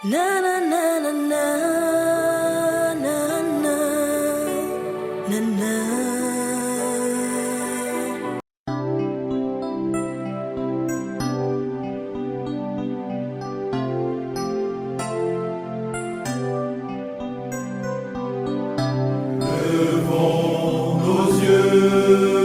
Na na na na na na na na na. Levons nos yeux.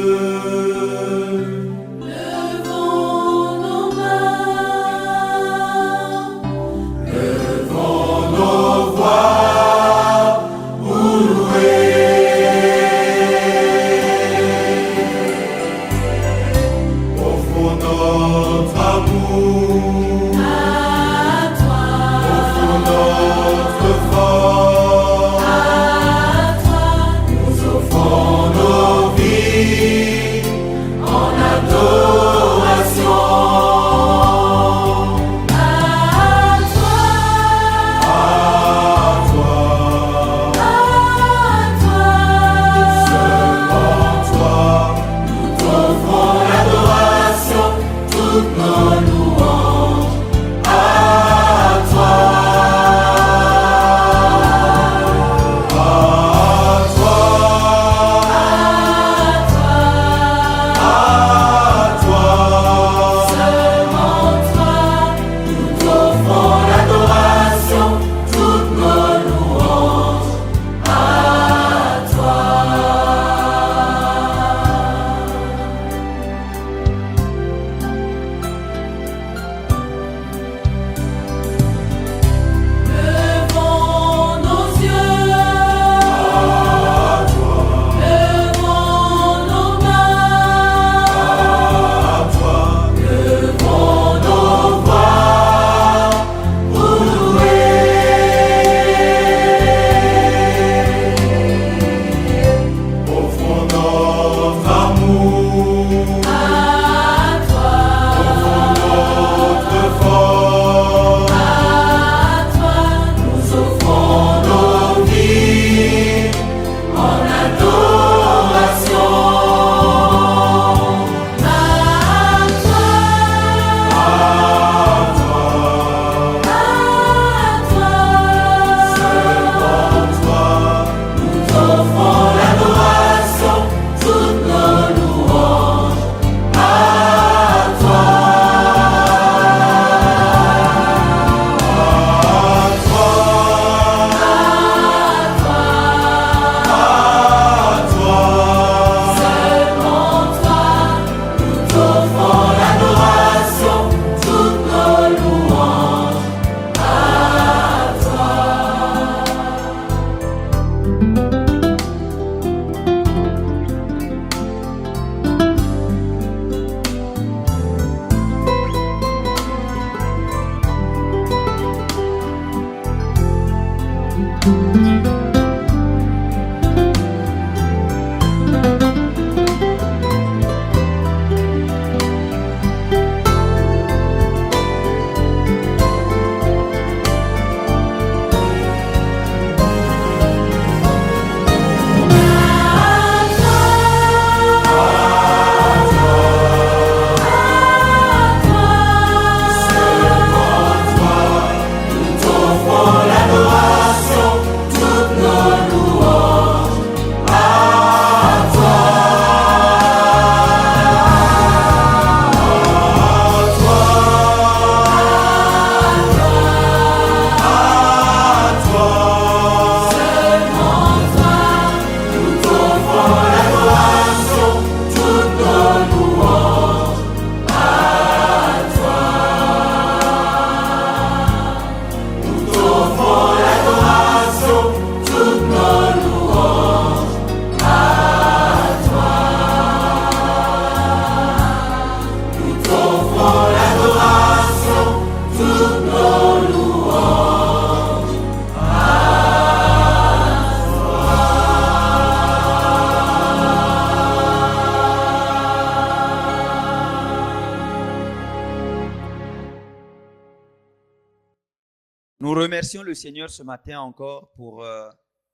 Nous remercions le Seigneur ce matin encore pour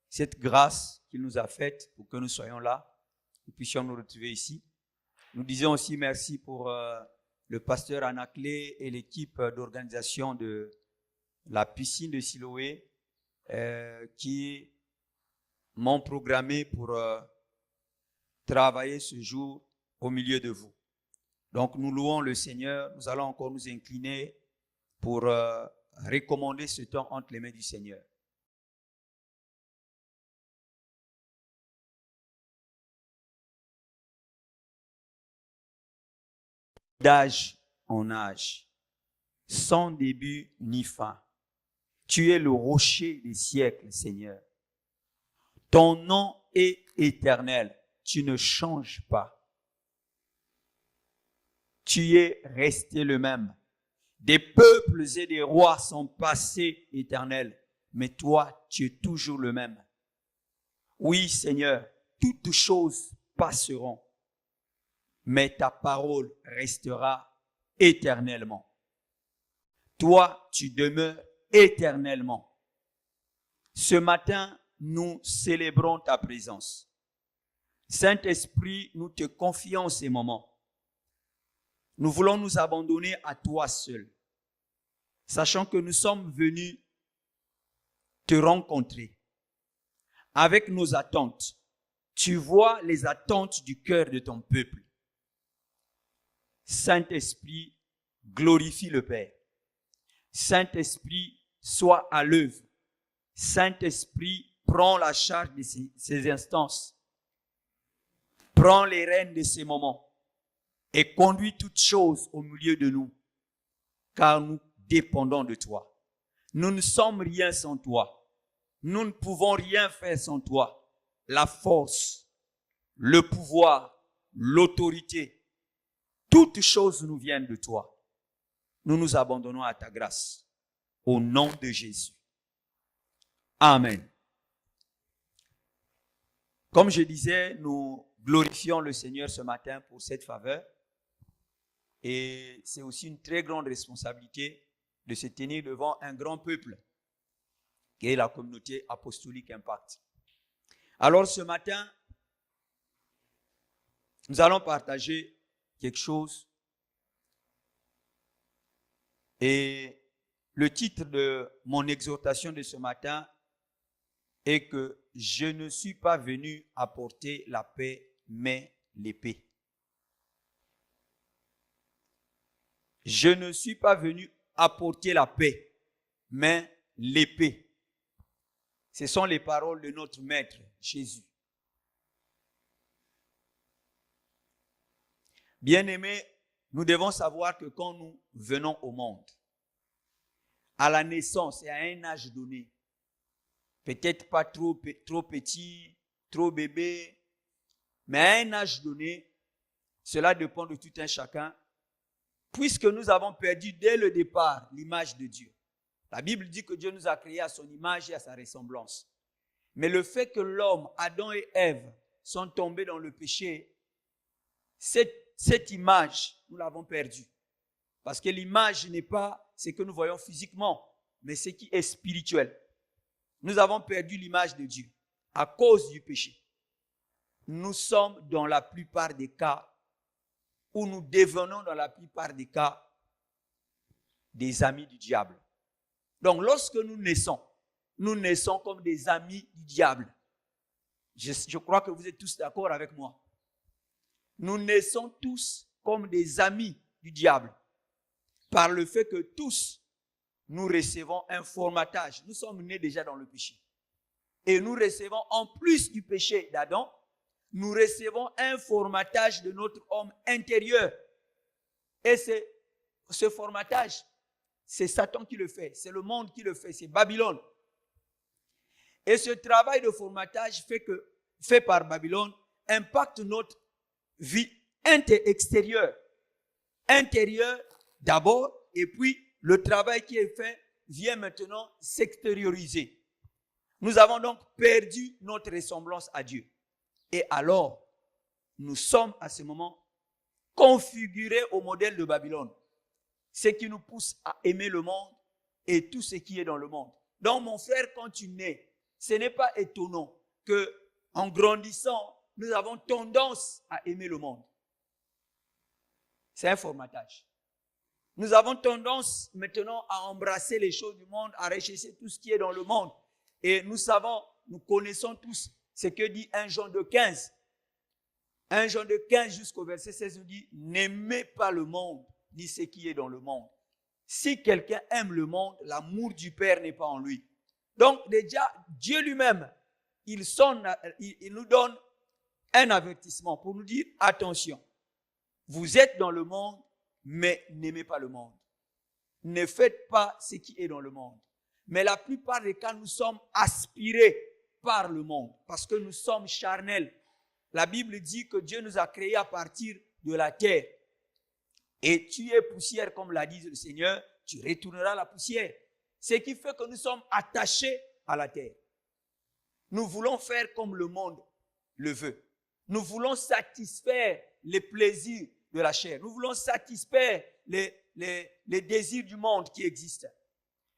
cette grâce qu'il nous a faite pour que nous soyons là, nous puissions nous retrouver ici. Nous disons aussi merci pour le pasteur Anaclé et l'équipe d'organisation de la piscine de Siloé qui m'ont programmé pour travailler ce jour au milieu de vous. Donc nous louons le Seigneur, nous allons encore nous incliner pour recommander ce temps entre les mains du Seigneur. D'âge en âge, sans début ni fin, tu es le rocher des siècles, Seigneur. Ton nom est éternel, tu ne changes pas. Tu es resté le même. Des peuples et des rois sont passés, éternels, mais toi, tu es toujours le même. Oui, Seigneur, toutes choses passeront, mais ta parole restera éternellement. Toi, tu demeures éternellement. Ce matin, nous célébrons ta présence. Saint-Esprit, nous te confions ces moments. Nous voulons nous abandonner à toi seul, sachant que nous sommes venus te rencontrer avec nos attentes. Tu vois les attentes du cœur de ton peuple. Saint-Esprit, glorifie le Père. Saint-Esprit, sois à l'œuvre. Saint-Esprit, prends la charge de ces instances. Prends les rênes de ces moments et conduis toutes choses au milieu de nous, car nous dépendons de toi. Nous ne sommes rien sans toi. Nous ne pouvons rien faire sans toi. La force, le pouvoir, l'autorité, toutes choses nous viennent de toi. Nous nous abandonnons à ta grâce. Au nom de Jésus. Amen. Comme je disais, nous glorifions le Seigneur ce matin pour cette faveur. Et c'est aussi une très grande responsabilité de se tenir devant un grand peuple, qui est la communauté apostolique Impact. Alors ce matin, nous allons partager quelque chose. Et le titre de mon exhortation de ce matin est que je ne suis pas venu apporter la paix, mais l'épée. Je ne suis pas venu apporter la paix, mais l'épée. Ce sont les paroles de notre Maître Jésus. Bien-aimés, nous devons savoir que quand nous venons au monde, à la naissance et à un âge donné, peut-être pas trop petit, trop bébé, mais à un âge donné, cela dépend de tout un chacun, puisque nous avons perdu dès le départ l'image de Dieu. La Bible dit que Dieu nous a créés à son image et à sa ressemblance. Mais le fait que l'homme, Adam et Ève, sont tombés dans le péché, cette image, nous l'avons perdue. Parce que l'image n'est pas ce que nous voyons physiquement, mais ce qui est spirituel. Nous avons perdu l'image de Dieu à cause du péché. Nous sommes dans la plupart des cas, où nous devenons dans la plupart des cas des amis du diable. Donc lorsque nous naissons comme des amis du diable. Je crois que vous êtes tous d'accord avec moi. Nous naissons tous comme des amis du diable, par le fait que tous, nous recevons un formatage. Nous sommes nés déjà dans le péché. Et nous recevons, en plus du péché d'Adam, nous recevons un formatage de notre homme intérieur. Et ce formatage, c'est Satan qui le fait, c'est le monde qui le fait, c'est Babylone. Et ce travail de formatage fait par Babylone impacte notre vie extérieure. Intérieure d'abord, et puis le travail qui est fait vient maintenant s'extérioriser. Nous avons donc perdu notre ressemblance à Dieu. Et alors, nous sommes à ce moment configurés au modèle de Babylone. Ce qui nous pousse à aimer le monde et tout ce qui est dans le monde. Donc mon frère, quand tu nais, ce n'est pas étonnant qu'en grandissant, nous avons tendance à aimer le monde. C'est un formatage. Nous avons tendance maintenant à embrasser les choses du monde, à rechercher tout ce qui est dans le monde. Et nous connaissons tous ce que dit 1 Jean 2,15. 1 Jean 2,15 jusqu'au verset 16 nous dit « N'aimez pas le monde, ni ce qui est dans le monde. Si quelqu'un aime le monde, l'amour du Père n'est pas en lui. » Donc déjà, Dieu lui-même, il nous donne un avertissement pour nous dire « Attention, vous êtes dans le monde, mais n'aimez pas le monde. Ne faites pas ce qui est dans le monde. » Mais la plupart des cas, nous sommes aspirés par le monde parce que nous sommes charnels. La Bible dit que Dieu nous a créés à partir de la terre. Et tu es poussière, comme l'a dit le Seigneur, tu retourneras à la poussière. Ce qui fait que nous sommes attachés à la terre. Nous voulons faire comme le monde le veut. Nous voulons satisfaire les plaisirs de la chair. Nous voulons satisfaire les désirs du monde qui existent.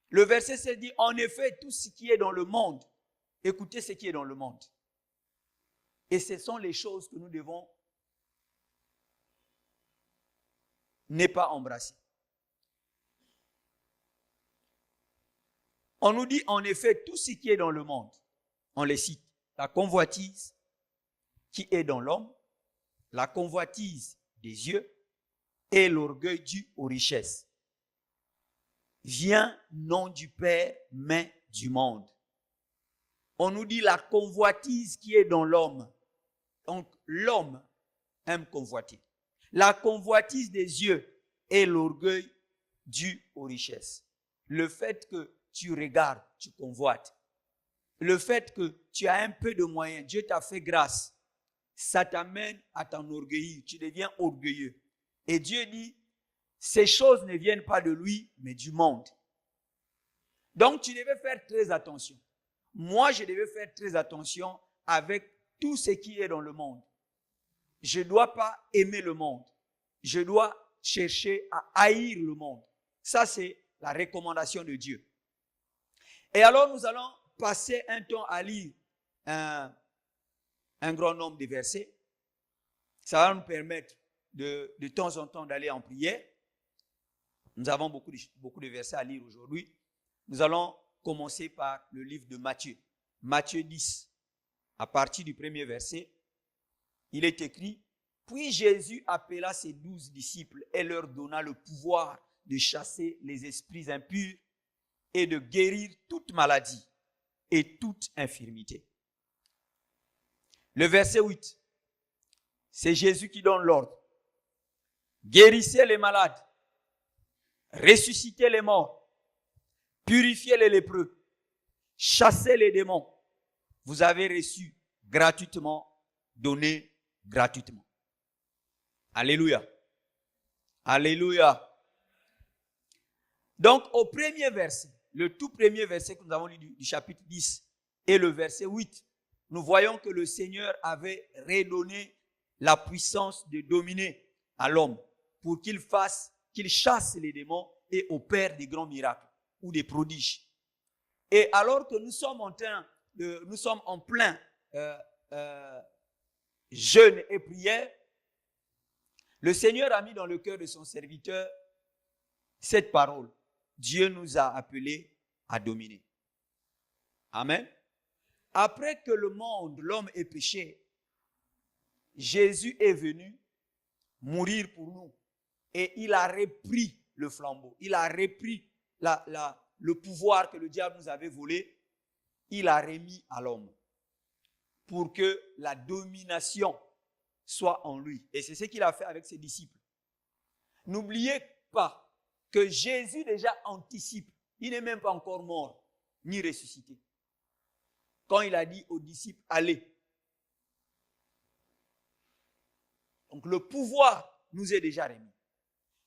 Le verset se dit, en effet, tout ce qui est dans le monde, écoutez ce qui est dans le monde. Et ce sont les choses que nous devons ne pas embrasser. On nous dit en effet tout ce qui est dans le monde. On les cite. La convoitise qui est dans l'homme, la convoitise des yeux et l'orgueil dû aux richesses. Vient non du Père, mais du monde. On nous dit la convoitise qui est dans l'homme. Donc, l'homme aime convoiter. La convoitise des yeux et l'orgueil dû aux richesses. Le fait que tu regardes, tu convoites. Le fait que tu as un peu de moyens, Dieu t'a fait grâce, ça t'amène à t'enorgueillir. Tu deviens orgueilleux. Et Dieu dit, ces choses ne viennent pas de lui, mais du monde. Donc, tu devais faire très attention. Moi, je devais faire très attention avec tout ce qui est dans le monde. Je ne dois pas aimer le monde. Je dois chercher à haïr le monde. Ça, c'est la recommandation de Dieu. Et alors, nous allons passer un temps à lire un grand nombre de versets. Ça va nous permettre de temps en temps d'aller en prière. Nous avons beaucoup de versets à lire aujourd'hui. Nous allons commencer par le livre de Matthieu. Matthieu 10, à partir du premier verset, il est écrit « Puis Jésus appela ses 12 disciples et leur donna le pouvoir de chasser les esprits impurs et de guérir toute maladie et toute infirmité. » Le verset 8, c'est Jésus qui donne l'ordre. « Guérissez les malades, ressuscitez les morts, purifiez les lépreux, chassez les démons. Vous avez reçu gratuitement, donné gratuitement. » Alléluia. Alléluia. Donc, au premier verset, le tout premier verset que nous avons lu du chapitre 10 et le verset 8, nous voyons que le Seigneur avait redonné la puissance de dominer à l'homme pour qu'il chasse les démons et opère des grands miracles ou des prodiges. Et alors que nous sommes en plein jeûne et prière, le Seigneur a mis dans le cœur de son serviteur cette parole. Dieu nous a appelés à dominer. Amen. Après que le monde, l'homme ait péché, Jésus est venu mourir pour nous. Et il a repris le flambeau. Il a repris le pouvoir que le diable nous avait volé. Il a remis à l'homme pour que la domination soit en lui. Et c'est ce qu'il a fait avec ses disciples. N'oubliez pas que Jésus déjà anticipe. Il n'est même pas encore mort, ni ressuscité. Quand il a dit aux disciples, allez. Donc le pouvoir nous est déjà remis.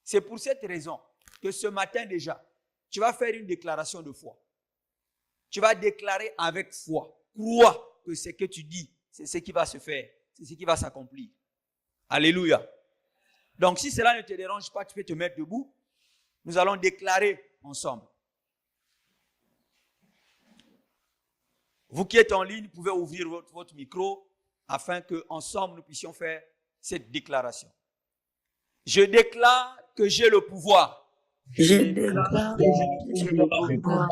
C'est pour cette raison que ce matin déjà, tu vas faire une déclaration de foi. Tu vas déclarer avec foi. Crois que ce que tu dis, c'est ce qui va se faire. C'est ce qui va s'accomplir. Alléluia. Donc si cela ne te dérange pas, tu peux te mettre debout. Nous allons déclarer ensemble. Vous qui êtes en ligne, vous pouvez ouvrir votre micro afin qu'ensemble nous puissions faire cette déclaration. Je déclare que j'ai le pouvoir Je déclare que j'ai le pouvoir.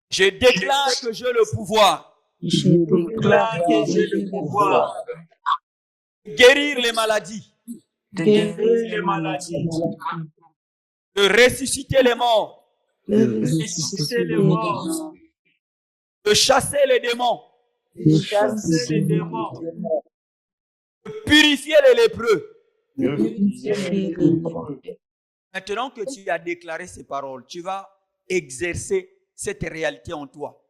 Je déclare que j'ai le pouvoir. Je déclare que j'ai le pouvoir. Guérir les maladies. De guérir les maladies. De ressusciter les morts. De ressusciter les morts. De chasser les démons. De chasser les démons. De purifier les lépreux. De purifier les lépreux. Maintenant que tu as déclaré ces paroles, tu vas exercer cette réalité en toi.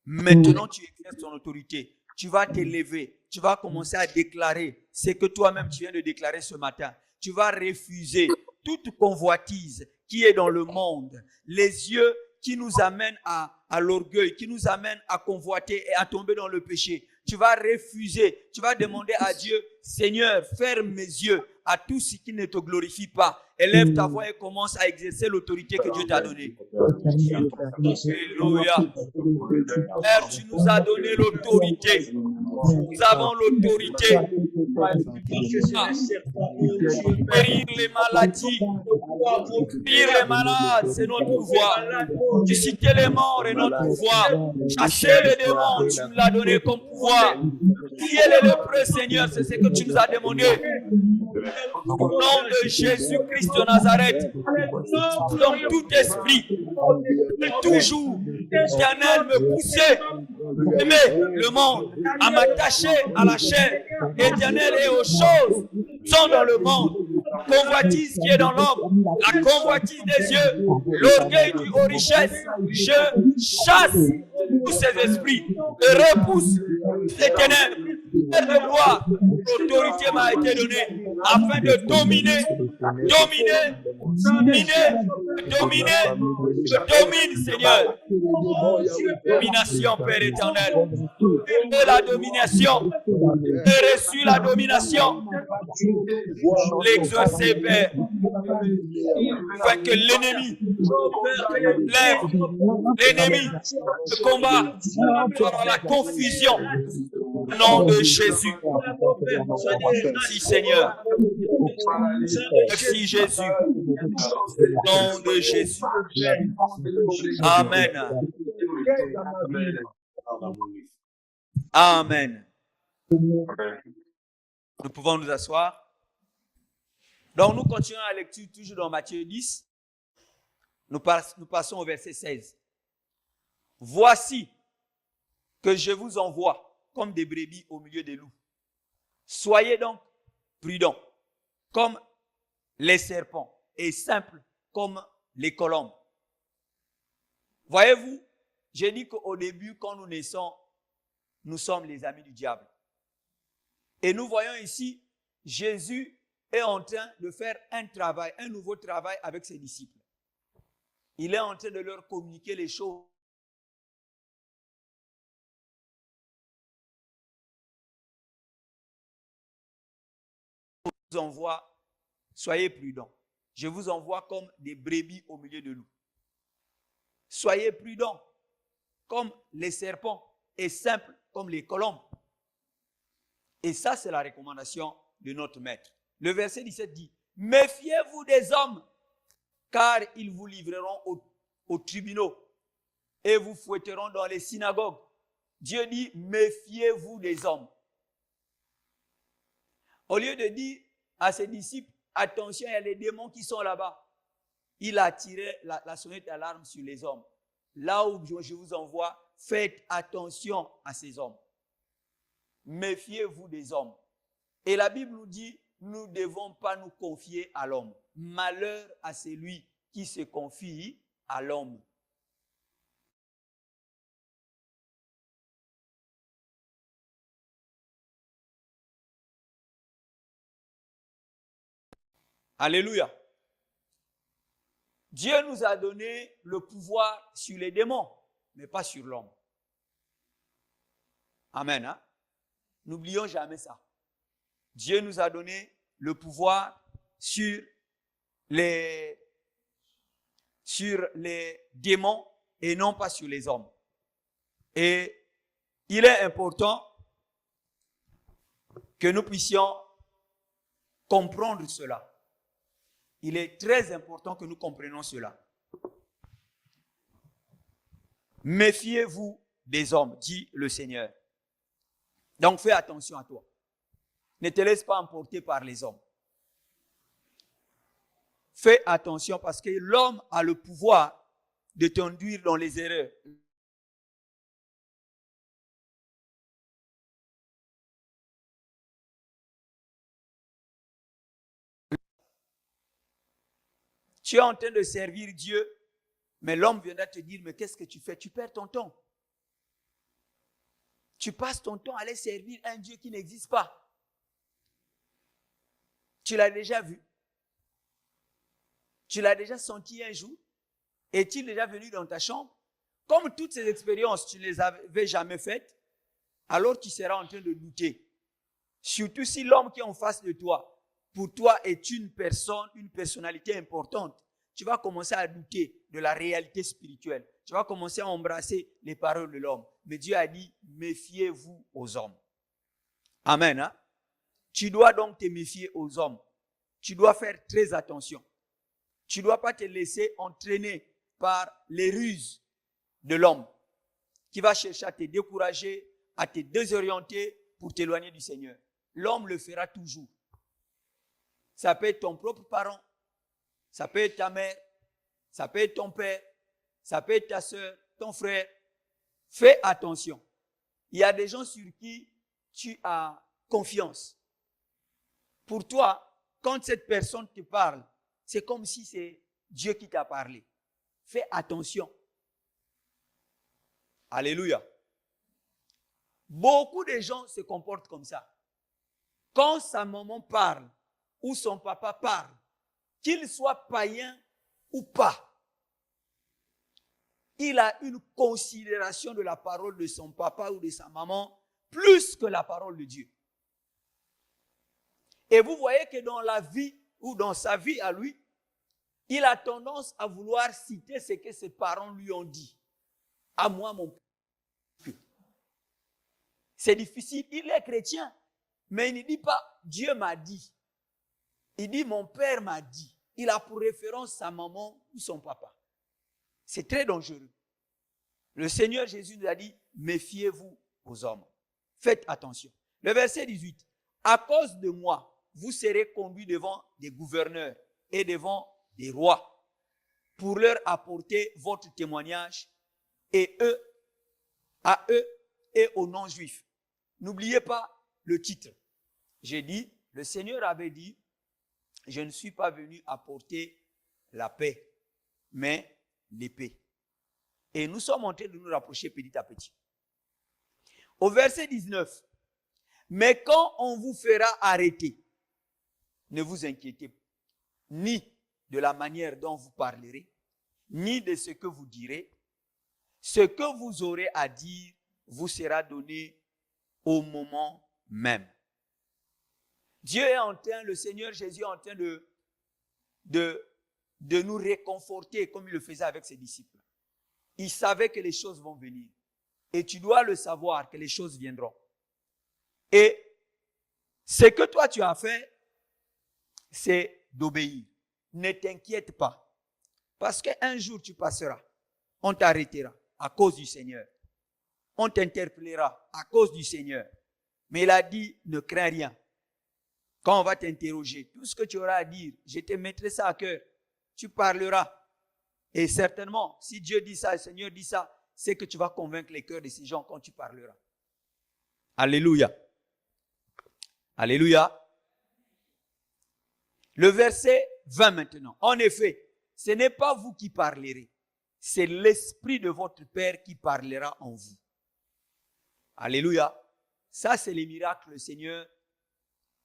Maintenant, tu exerces ton autorité. Tu vas t'élever. Tu vas commencer à déclarer ce que toi-même tu viens de déclarer ce matin. Tu vas refuser toute convoitise qui est dans le monde. Les yeux qui nous amènent à l'orgueil, qui nous amènent à convoiter et à tomber dans le péché. Tu vas refuser. Tu vas demander à Dieu, Seigneur, ferme mes yeux à tout ce qui ne te glorifie pas. Élève ta voix et commence à exercer l'autorité que Dieu t'a donnée. Alléluia. Père, tu nous as donné l'autorité. Nous avons l'autorité. Guérir les maladies. Guérir les malades, c'est notre pouvoir. Susciter les morts est notre pouvoir. Chasser les démons, tu nous l'as donné comme pouvoir. Prier les lépreux, Seigneur, c'est ce que tu nous as demandé. Au nom de Jésus-Christ de Nazareth, donc tout esprit, toujours, éternel, me pousser, aimer le monde, à m'attacher à la chair, éternel, et aux choses qui sont dans le monde. Convoitise qui est dans l'homme, la convoitise des yeux, l'orgueil du haut richesse, je chasse tous ces esprits, je repousse les ténèbres. Père de gloire, l'autorité m'a été donnée afin de dominer, je domine, Seigneur. Domination, Père éternel. Et la domination, j'ai reçu la domination. L'exaucer, Père, afin que l'ennemi lève, l'ennemi, le combat, dans la confusion. Au nom de Jésus. Merci Seigneur. Merci Jésus. Au nom de Jésus. Amen. Amen. Nous pouvons nous asseoir. Donc nous continuons la lecture toujours dans Matthieu 10. Nous passons au verset 16. Voici que je vous envoie comme des brebis au milieu des loups. Soyez donc prudents, comme les serpents, et simples comme les colombes. Voyez-vous, j'ai dit qu'au début, quand nous naissons, nous sommes les amis du diable. Et nous voyons ici, Jésus est en train de faire un travail, un nouveau travail avec ses disciples. Il est en train de leur communiquer les choses. Je vous envoie, soyez prudents. Je vous envoie comme des brebis au milieu de loups. Soyez prudents comme les serpents et simples comme les colombes. Et ça, c'est la recommandation de notre maître. Le verset 17 dit, méfiez-vous des hommes, car ils vous livreront aux tribunaux et vous fouetteront dans les synagogues. Dieu dit, méfiez-vous des hommes. Au lieu de dire à ses disciples, attention, il y a les démons qui sont là-bas. Il a tiré la sonnette d'alarme sur les hommes. Là où je vous envoie, faites attention à ces hommes. Méfiez-vous des hommes. Et la Bible nous dit, nous ne devons pas nous confier à l'homme. Malheur à celui qui se confie à l'homme. Alléluia. Dieu nous a donné le pouvoir sur les démons, mais pas sur l'homme. Amen. Hein? N'oublions jamais ça. Dieu nous a donné le pouvoir sur les démons et non pas sur les hommes. Et il est important que nous puissions comprendre cela. Il est très important que nous comprenions cela. Méfiez-vous des hommes, dit le Seigneur. Donc fais attention à toi. Ne te laisse pas emporter par les hommes. Fais attention parce que l'homme a le pouvoir de t'induire dans les erreurs. Tu es en train de servir Dieu, mais l'homme viendra te dire, mais qu'est-ce que tu fais? Tu perds ton temps. Tu passes ton temps à aller servir un Dieu qui n'existe pas. Tu l'as déjà vu? Tu l'as déjà senti un jour? Est-il déjà venu dans ta chambre? Comme toutes ces expériences, tu ne les avais jamais faites, alors tu seras en train de douter. Surtout si l'homme qui est en face de toi, pour toi, est une personne, une personnalité importante. Tu vas commencer à douter de la réalité spirituelle. Tu vas commencer à embrasser les paroles de l'homme. Mais Dieu a dit, méfiez-vous aux hommes. Amen. Hein? Tu dois donc te méfier aux hommes. Tu dois faire très attention. Tu ne dois pas te laisser entraîner par les ruses de l'homme qui va chercher à te décourager, à te désorienter pour t'éloigner du Seigneur. L'homme le fera toujours. Ça peut être ton propre parent, ça peut être ta mère, ça peut être ton père, ça peut être ta soeur, ton frère. Fais attention. Il y a des gens sur qui tu as confiance. Pour toi, quand cette personne te parle, c'est comme si c'est Dieu qui t'a parlé. Fais attention. Alléluia. Beaucoup de gens se comportent comme ça. Quand sa maman parle ou son papa parle, qu'il soit païen ou pas, il a une considération de la parole de son papa ou de sa maman plus que la parole de Dieu. Et vous voyez que dans la vie ou dans sa vie à lui, il a tendance à vouloir citer ce que ses parents lui ont dit. À moi, mon père. C'est difficile. Il est chrétien, mais il ne dit pas Dieu m'a dit. Il dit mon père m'a dit. Il a pour référence sa maman ou son papa. C'est très dangereux. Le Seigneur Jésus nous a dit, méfiez-vous aux hommes. Faites attention. Le verset 18. À cause de moi, vous serez conduits devant des gouverneurs et devant des rois pour leur apporter votre témoignage et à eux et aux non-juifs. N'oubliez pas le titre. J'ai dit, le Seigneur avait dit, je ne suis pas venu apporter la paix, mais l'épée. Et nous sommes en train de nous rapprocher petit à petit. Au verset 19, mais quand on vous fera arrêter, ne vous inquiétez ni de la manière dont vous parlerez, ni de ce que vous direz. Ce que vous aurez à dire vous sera donné au moment même. Dieu est en train, le Seigneur Jésus est en train de nous réconforter comme il le faisait avec ses disciples. Il savait que les choses vont venir. Et tu dois le savoir que les choses viendront. Et ce que toi tu as fait, c'est d'obéir. Ne t'inquiète pas. Parce qu'un jour tu passeras. On t'arrêtera à cause du Seigneur. On t'interpellera à cause du Seigneur. Mais il a dit, ne crains rien. Quand on va t'interroger, tout ce que tu auras à dire, je te mettrai ça à cœur. Tu parleras. Et certainement, si Dieu dit ça, le Seigneur dit ça, c'est que tu vas convaincre les cœurs de ces gens quand tu parleras. Alléluia. Alléluia. Le verset 20 maintenant. En effet, ce n'est pas vous qui parlerez. C'est l'Esprit de votre Père qui parlera en vous. Alléluia. Ça, c'est les miracles que le Seigneur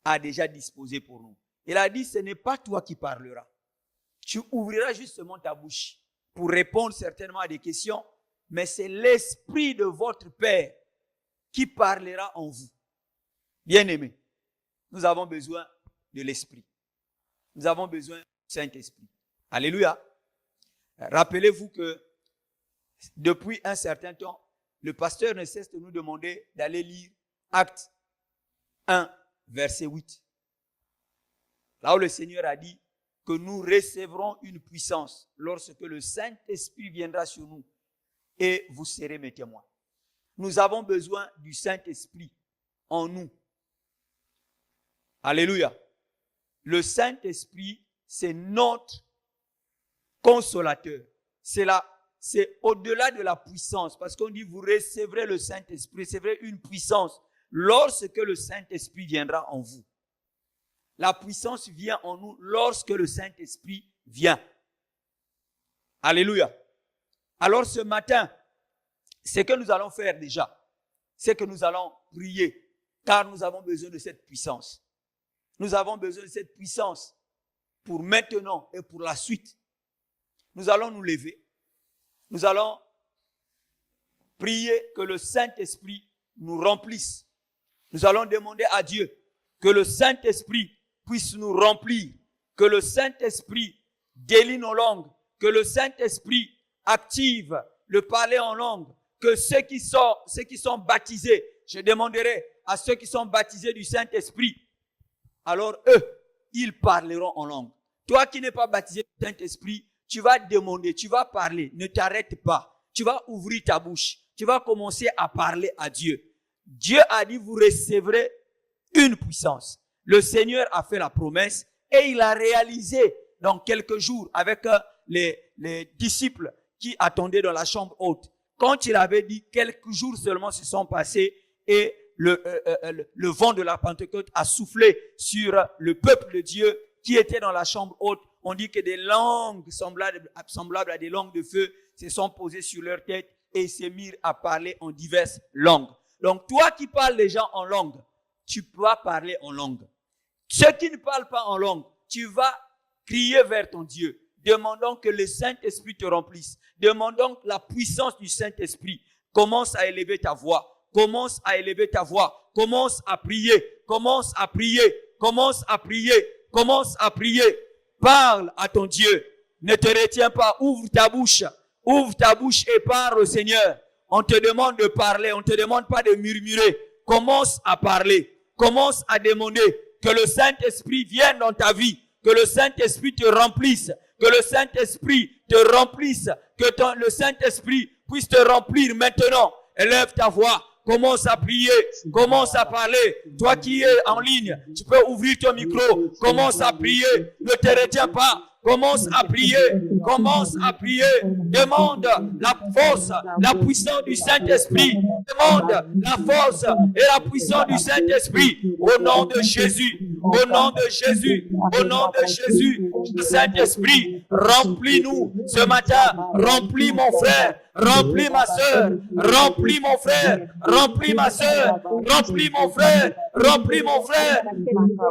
a déjà disposés pour nous. Il a dit, ce n'est pas toi qui parleras. Tu ouvriras justement ta bouche pour répondre certainement à des questions, mais c'est l'Esprit de votre Père qui parlera en vous. Bien-aimés, nous avons besoin de l'Esprit. Nous avons besoin du Saint-Esprit. Alléluia. Rappelez-vous que depuis un certain temps, le pasteur ne cesse de nous demander d'aller lire Actes 1, verset 8. Là où le Seigneur a dit que nous recevrons une puissance lorsque le Saint-Esprit viendra sur nous et vous serez mes témoins. Nous avons besoin du Saint-Esprit en nous. Alléluia. Le Saint-Esprit, c'est notre consolateur. C'est au-delà de la puissance, parce qu'on dit vous recevrez le Saint-Esprit, recevrez une puissance lorsque le Saint-Esprit viendra en vous. La puissance vient en nous lorsque le Saint-Esprit vient. Alléluia. Alors ce matin, ce que nous allons faire déjà, c'est que nous allons prier, car nous avons besoin de cette puissance. Nous avons besoin de cette puissance pour maintenant et pour la suite. Nous allons nous lever. Nous allons prier que le Saint-Esprit nous remplisse. Nous allons demander à Dieu que le Saint-Esprit puisse nous remplir, que le Saint-Esprit délie nos langues, que le Saint-Esprit active le parler en langue, que ceux qui sont baptisés, je demanderai à ceux qui sont baptisés du Saint-Esprit, alors eux, ils parleront en langue. Toi qui n'es pas baptisé du Saint-Esprit, tu vas demander, tu vas parler, ne t'arrête pas. Tu vas ouvrir ta bouche, tu vas commencer à parler à Dieu. Dieu a dit, vous recevrez une puissance. Le Seigneur a fait la promesse et il a réalisé dans quelques jours avec les disciples qui attendaient dans la chambre haute. Quand il avait dit, quelques jours seulement se sont passés et le vent de la Pentecôte a soufflé sur le peuple de Dieu qui était dans la chambre haute. On dit que des langues semblables à des langues de feu se sont posées sur leur tête et se mirent à parler en diverses langues. Donc toi qui parles les gens en langue, tu peux parler en langue. Ceux qui ne parlent pas en langue, tu vas crier vers ton Dieu. Demandons que le Saint-Esprit te remplisse. Demandons que la puissance du Saint-Esprit commence à élever ta voix. Commence à élever ta voix. Commence à prier. Commence à prier. Commence à prier. Commence à prier. Parle à ton Dieu. Ne te retiens pas. Ouvre ta bouche. Ouvre ta bouche et parle au Seigneur. On te demande de parler. On ne te demande pas de murmurer. Commence à parler. Commence à demander que le Saint-Esprit vienne dans ta vie. Que le Saint-Esprit te remplisse. Que le Saint-Esprit te remplisse. Que le Saint-Esprit puisse te remplir maintenant. Élève ta voix. Commence à prier. Commence à parler. Toi qui es en ligne, tu peux ouvrir ton micro. Commence à prier. Ne te retiens pas. Commence à prier. Commence à prier. Demande la force, la puissance du Saint-Esprit. Demande la force et la puissance du Saint-Esprit. Au nom de Jésus. Au nom de Jésus. Au nom de Jésus. Le Saint-Esprit, remplis-nous ce matin. Remplis mon frère. Remplis ma soeur. Remplis mon frère. Remplis ma soeur. Remplis mon frère. Remplis mon frère.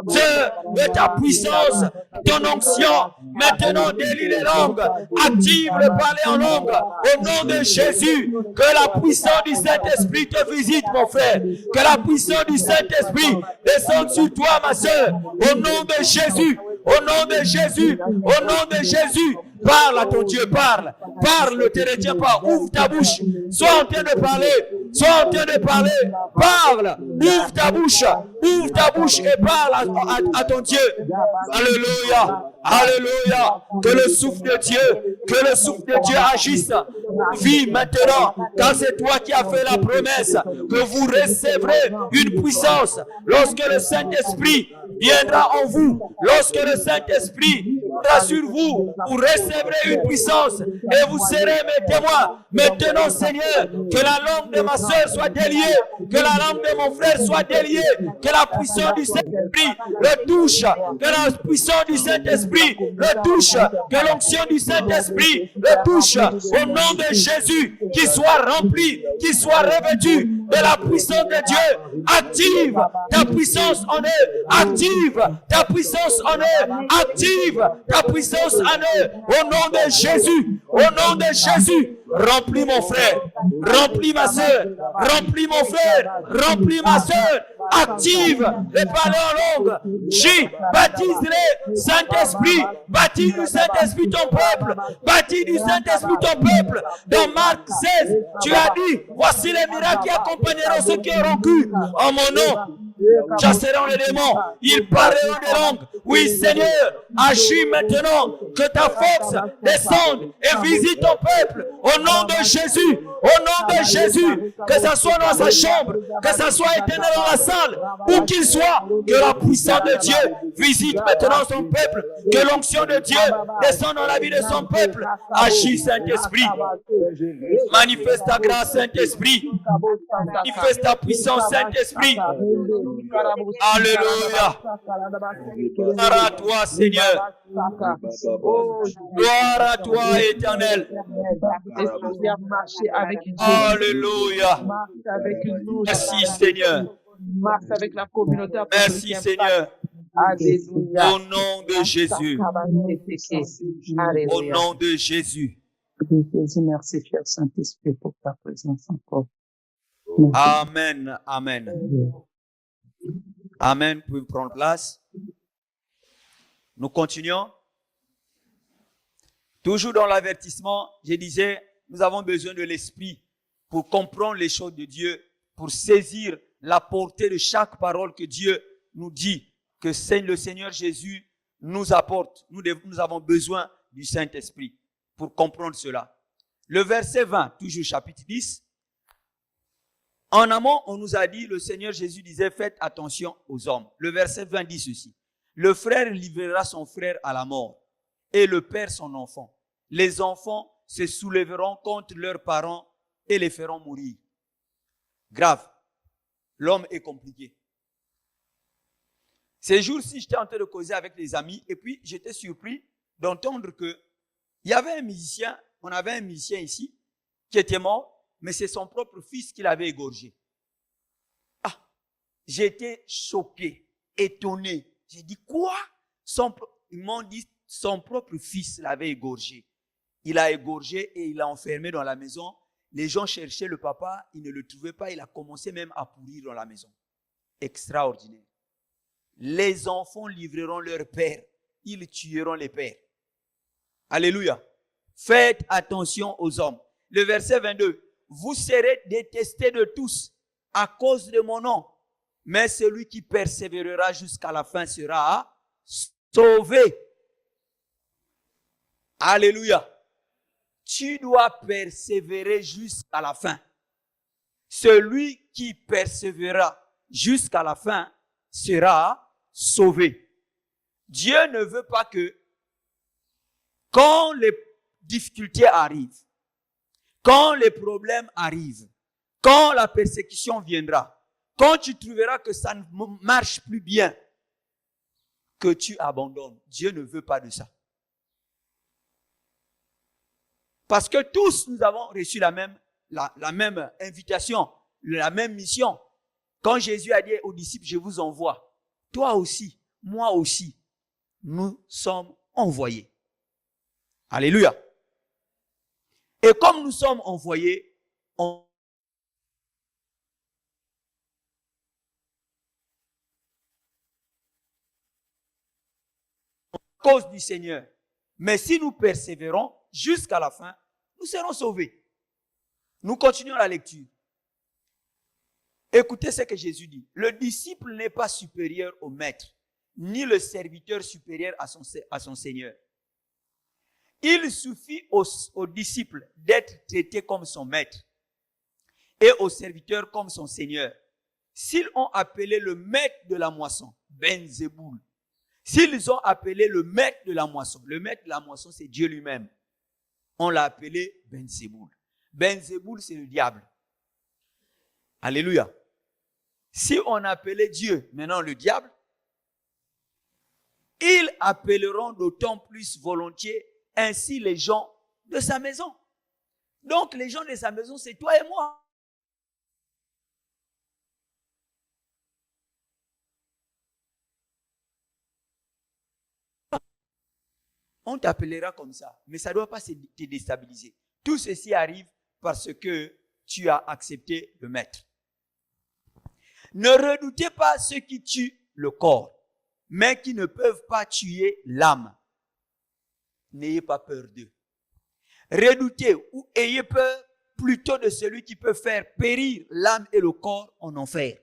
De ta puissance, ton onction. Maintenant, délie les langues. Active le parler en langue. Au nom de Jésus, que la puissance du Saint-Esprit te visite, mon frère. Que la puissance du Saint-Esprit descende sur toi, ma soeur. Au nom de Jésus. Au nom de Jésus. Au nom de Jésus. Parle à ton Dieu, parle. Parle, ne te retiens pas. Ouvre ta bouche. Sois en train de parler. Sois en train de parler. Parle. Ouvre ta bouche. Ouvre ta bouche et parle à ton Dieu. Alléluia. Alléluia. Que le souffle de Dieu agisse. Vis maintenant, car c'est toi qui as fait la promesse que vous recevrez une puissance lorsque le Saint-Esprit viendra en vous. Lorsque le Saint-Esprit viendra sur vous, vous recevrez une puissance et vous serez mes témoins. Maintenant, Seigneur, que la langue de ma soeur soit déliée, que la langue de mon frère soit déliée, que la puissance du Saint-Esprit le touche, que la puissance du Saint-Esprit le touche, que l'onction du Saint-Esprit le touche. Au nom de Jésus, qu'il soit rempli, qu'il soit revêtu de la puissance de Dieu. Active ta puissance en eux. Active ta puissance en eux. Active ta puissance en eux. Au nom de Jésus. Au nom de Jésus. Remplis mon frère. Remplis ma soeur. Remplis mon frère. Remplis ma soeur. Active les parler en langue. Baptise-les, Saint-Esprit. Baptise du Saint-Esprit ton peuple. Baptise du Saint-Esprit ton peuple. Dans Marc 16, tu as dit, voici les miracles qui accompagneront ceux qui auront cru en mon nom. chasseront les démons, ils parleront des langues. Oui, Seigneur, agis maintenant, que ta force descende et visite ton peuple. Au nom de Jésus, au nom de Jésus, que ça soit dans sa chambre, que ça soit éternel dans la salle, où qu'il soit, que la puissance de Dieu visite maintenant son peuple, que l'onction de Dieu descende dans la vie de son peuple. Agis, Saint-Esprit. Manifeste ta grâce, Saint-Esprit. Manifeste ta puissance, Saint-Esprit. Alléluia. Gloire à toi, Seigneur. Gloire à toi, Éternel. Alléluia. Merci, Seigneur. Merci, Seigneur. Au nom de Jésus. Au nom de Jésus. Merci, cher Saint-Esprit, pour ta présence encore. Amen. Amen. Amen. Vous pouvez prendre place. Nous continuons. Toujours dans l'avertissement, je disais, nous avons besoin de l'Esprit pour comprendre les choses de Dieu, pour saisir la portée de chaque parole que Dieu nous dit, que le Seigneur Jésus nous apporte. Nous avons besoin du Saint-Esprit pour comprendre cela. Le verset 20, toujours chapitre 10. En amont, on nous a dit, le Seigneur Jésus disait, faites attention aux hommes. Le verset 20 dit ceci. Le frère livrera son frère à la mort et le père son enfant. Les enfants se soulèveront contre leurs parents et les feront mourir. Grave. L'homme est compliqué. Ces jours-ci, j'étais en train de causer avec les amis et puis j'étais surpris d'entendre que il y avait un musicien, on avait un musicien ici qui était mort, mais c'est son propre fils qui l'avait égorgé. Ah, j'ai été choqué, étonné. J'ai dit quoi? Ils m'ont dit son propre fils l'avait égorgé. Il a égorgé et il l'a enfermé dans la maison. Les gens cherchaient le papa, ils ne le trouvaient pas. Il a commencé même à pourrir dans la maison. Extraordinaire. Les enfants livreront leur père. Ils tueront les pères. Alléluia. Faites attention aux hommes. Le verset 22. Vous serez détestés de tous à cause de mon nom. Mais celui qui persévérera jusqu'à la fin sera sauvé. Alléluia. Tu dois persévérer jusqu'à la fin. Celui qui persévérera jusqu'à la fin sera sauvé. Dieu ne veut pas que quand les difficultés arrivent, quand les problèmes arrivent, quand la persécution viendra, quand tu trouveras que ça ne marche plus bien, que tu abandonnes. Dieu ne veut pas de ça. Parce que tous nous avons reçu la même invitation, la même mission. Quand Jésus a dit aux disciples, je vous envoie, toi aussi, moi aussi, nous sommes envoyés. Alléluia. Et comme nous sommes envoyés, à cause du Seigneur. Mais si nous persévérons jusqu'à la fin, nous serons sauvés. Nous continuons la lecture. Écoutez ce que Jésus dit. Le disciple n'est pas supérieur au maître, ni le serviteur supérieur à son Seigneur. Il suffit au disciple d'être traité comme son maître et au serviteur comme son Seigneur. S'ils ont appelé le maître de la moisson, Ben-Zeboul, s'ils ont appelé le maître de la moisson c'est Dieu lui-même. On l'a appelé Ben-Zeboul. Ben-Zeboul, c'est le diable. Alléluia. Si on appelait Dieu maintenant le diable, ils appelleront d'autant plus volontiers ainsi les gens de sa maison. Donc les gens de sa maison, c'est toi et moi. On t'appellera comme ça, mais ça ne doit pas te déstabiliser. Tout ceci arrive parce que tu as accepté le maître. Ne redoutez pas ceux qui tuent le corps, mais qui ne peuvent pas tuer l'âme. N'ayez pas peur d'eux. Redoutez ou ayez peur plutôt de celui qui peut faire périr l'âme et le corps en enfer.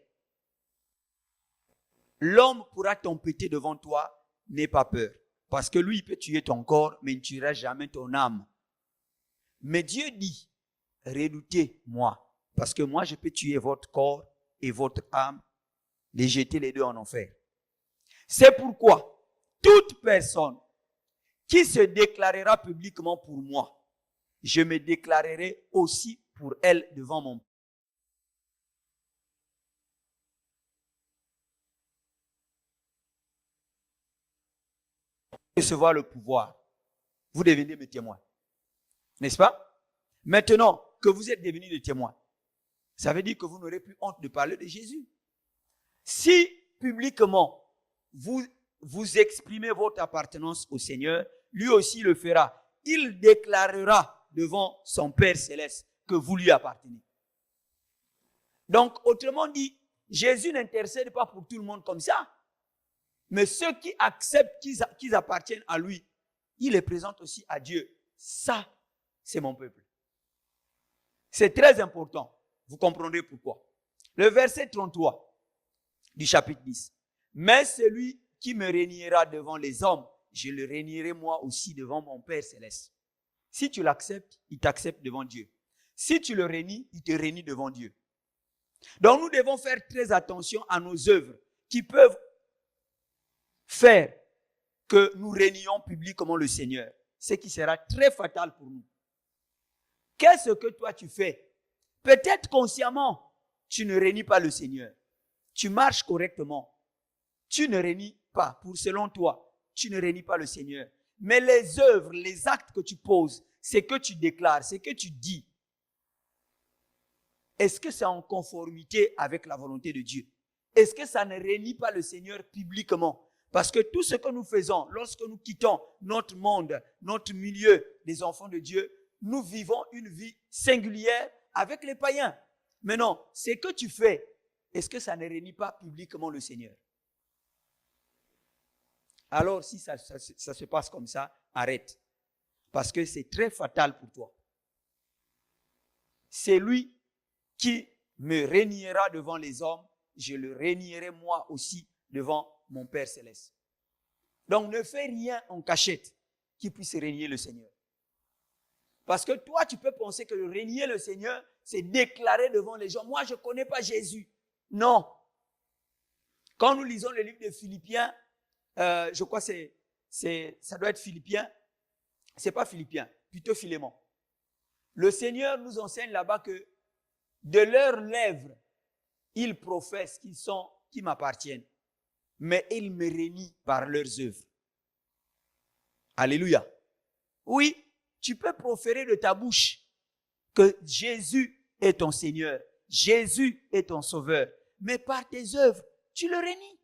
l'homme pourra t'empêter devant toi, n'aie pas peur. Parce que lui, il peut tuer ton corps, mais il ne tuera jamais ton âme. Mais Dieu dit, redoutez-moi, parce que moi, je peux tuer votre corps et votre âme, les jeter les deux en enfer. C'est pourquoi toute personne qui se déclarera publiquement pour moi, je me déclarerai aussi pour elle devant mon Père. Recevoir le pouvoir, vous devenez mes témoins. N'est-ce pas? Maintenant que vous êtes devenus des témoins, ça veut dire que vous n'aurez plus honte de parler de Jésus. Si publiquement vous exprimez votre appartenance au Seigneur, lui aussi le fera. Il déclarera devant son Père céleste que vous lui appartenez. Donc, autrement dit, Jésus n'intercède pas pour tout le monde comme ça. Mais ceux qui acceptent qu'ils appartiennent à lui, il les présente aussi à Dieu. Ça, c'est mon peuple. C'est très important. Vous comprendrez pourquoi. Le verset 33 du chapitre 10. Mais celui qui me régnera devant les hommes, je le régnerai moi aussi devant mon Père céleste. Si tu l'acceptes, il t'accepte devant Dieu. Si tu le régnes, il te règne devant Dieu. Donc nous devons faire très attention à nos œuvres qui peuvent faire que nous régnions publiquement le Seigneur, ce qui sera très fatal pour nous. Qu'est-ce que toi tu fais? Peut-être consciemment, tu ne régnes pas le Seigneur. Tu marches correctement. Tu ne régnes pas. Selon toi, tu ne régnes pas le Seigneur. Mais les œuvres, les actes que tu poses, c'est que tu déclares, c'est que tu dis. Est-ce que c'est en conformité avec la volonté de Dieu? Est-ce que ça ne régnie pas le Seigneur publiquement? Parce que tout ce que nous faisons, lorsque nous quittons notre monde, notre milieu des enfants de Dieu, nous vivons une vie singulière avec les païens. Mais non, ce que tu fais, est-ce que ça ne réunit pas publiquement le Seigneur? Alors, si ça se passe comme ça, arrête. Parce que c'est très fatal pour toi. C'est lui qui me régnera devant les hommes, je le régnerai moi aussi devant mon Père céleste. Donc, ne fais rien en cachette qui puisse régner le Seigneur. Parce que toi, tu peux penser que régner le Seigneur, c'est déclarer devant les gens, moi, je ne connais pas Jésus. Non. Quand nous lisons le livre de Philippiens, je crois que ça doit être Philippiens, c'est pas Philippiens, plutôt Philémon. Le Seigneur nous enseigne là-bas que de leurs lèvres, ils professent qu'ils m'appartiennent, mais ils me régnent par leurs œuvres. Alléluia. Oui, tu peux proférer de ta bouche que Jésus est ton Seigneur, Jésus est ton Sauveur, mais par tes œuvres, tu le régnes.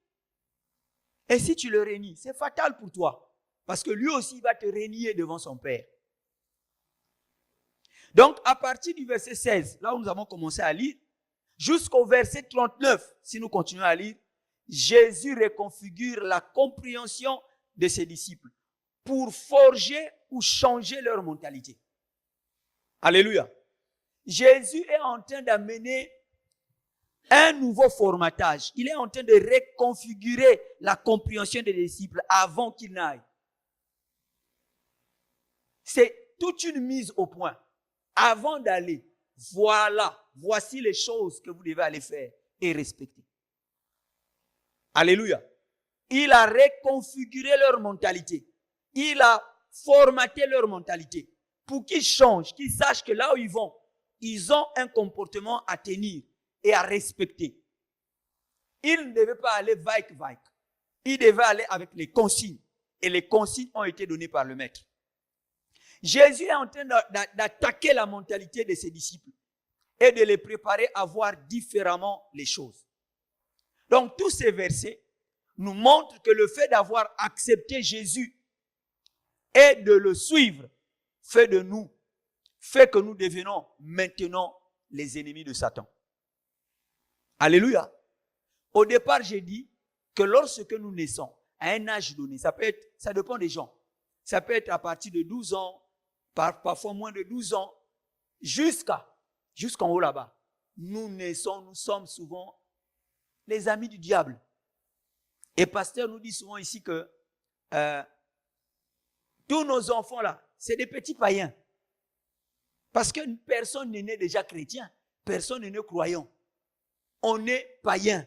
Et si tu le régnes, c'est fatal pour toi, parce que lui aussi va te régner devant son Père. Donc, à partir du verset 16, là où nous avons commencé à lire, jusqu'au verset 39, si nous continuons à lire, Jésus reconfigure la compréhension de ses disciples pour forger ou changer leur mentalité. Alléluia. Jésus est en train d'amener un nouveau formatage. Il est en train de reconfigurer la compréhension des disciples avant qu'ils n'aillent. C'est toute une mise au point. Avant d'aller, voici les choses que vous devez aller faire et respecter. Alléluia. Il a reconfiguré leur mentalité. Il a formaté leur mentalité pour qu'ils changent, qu'ils sachent que là où ils vont, ils ont un comportement à tenir et à respecter. Ils ne devaient pas aller vaik-vaik. Ils devaient aller avec les consignes. Et les consignes ont été données par le Maître. Jésus est en train d'attaquer la mentalité de ses disciples et de les préparer à voir différemment les choses. Donc, tous ces versets nous montrent que le fait d'avoir accepté Jésus et de le suivre fait que nous devenons maintenant les ennemis de Satan. Alléluia. Au départ, j'ai dit que lorsque nous naissons à un âge donné, ça dépend des gens. Ça peut être à partir de 12 ans, parfois moins de 12 ans, jusqu'en haut là-bas. Nous naissons, nous sommes souvent les amis du diable. Et pasteur nous dit souvent ici que tous nos enfants là, c'est des petits païens. Parce que personne n'est né déjà chrétien, personne n'est né croyant. On est païen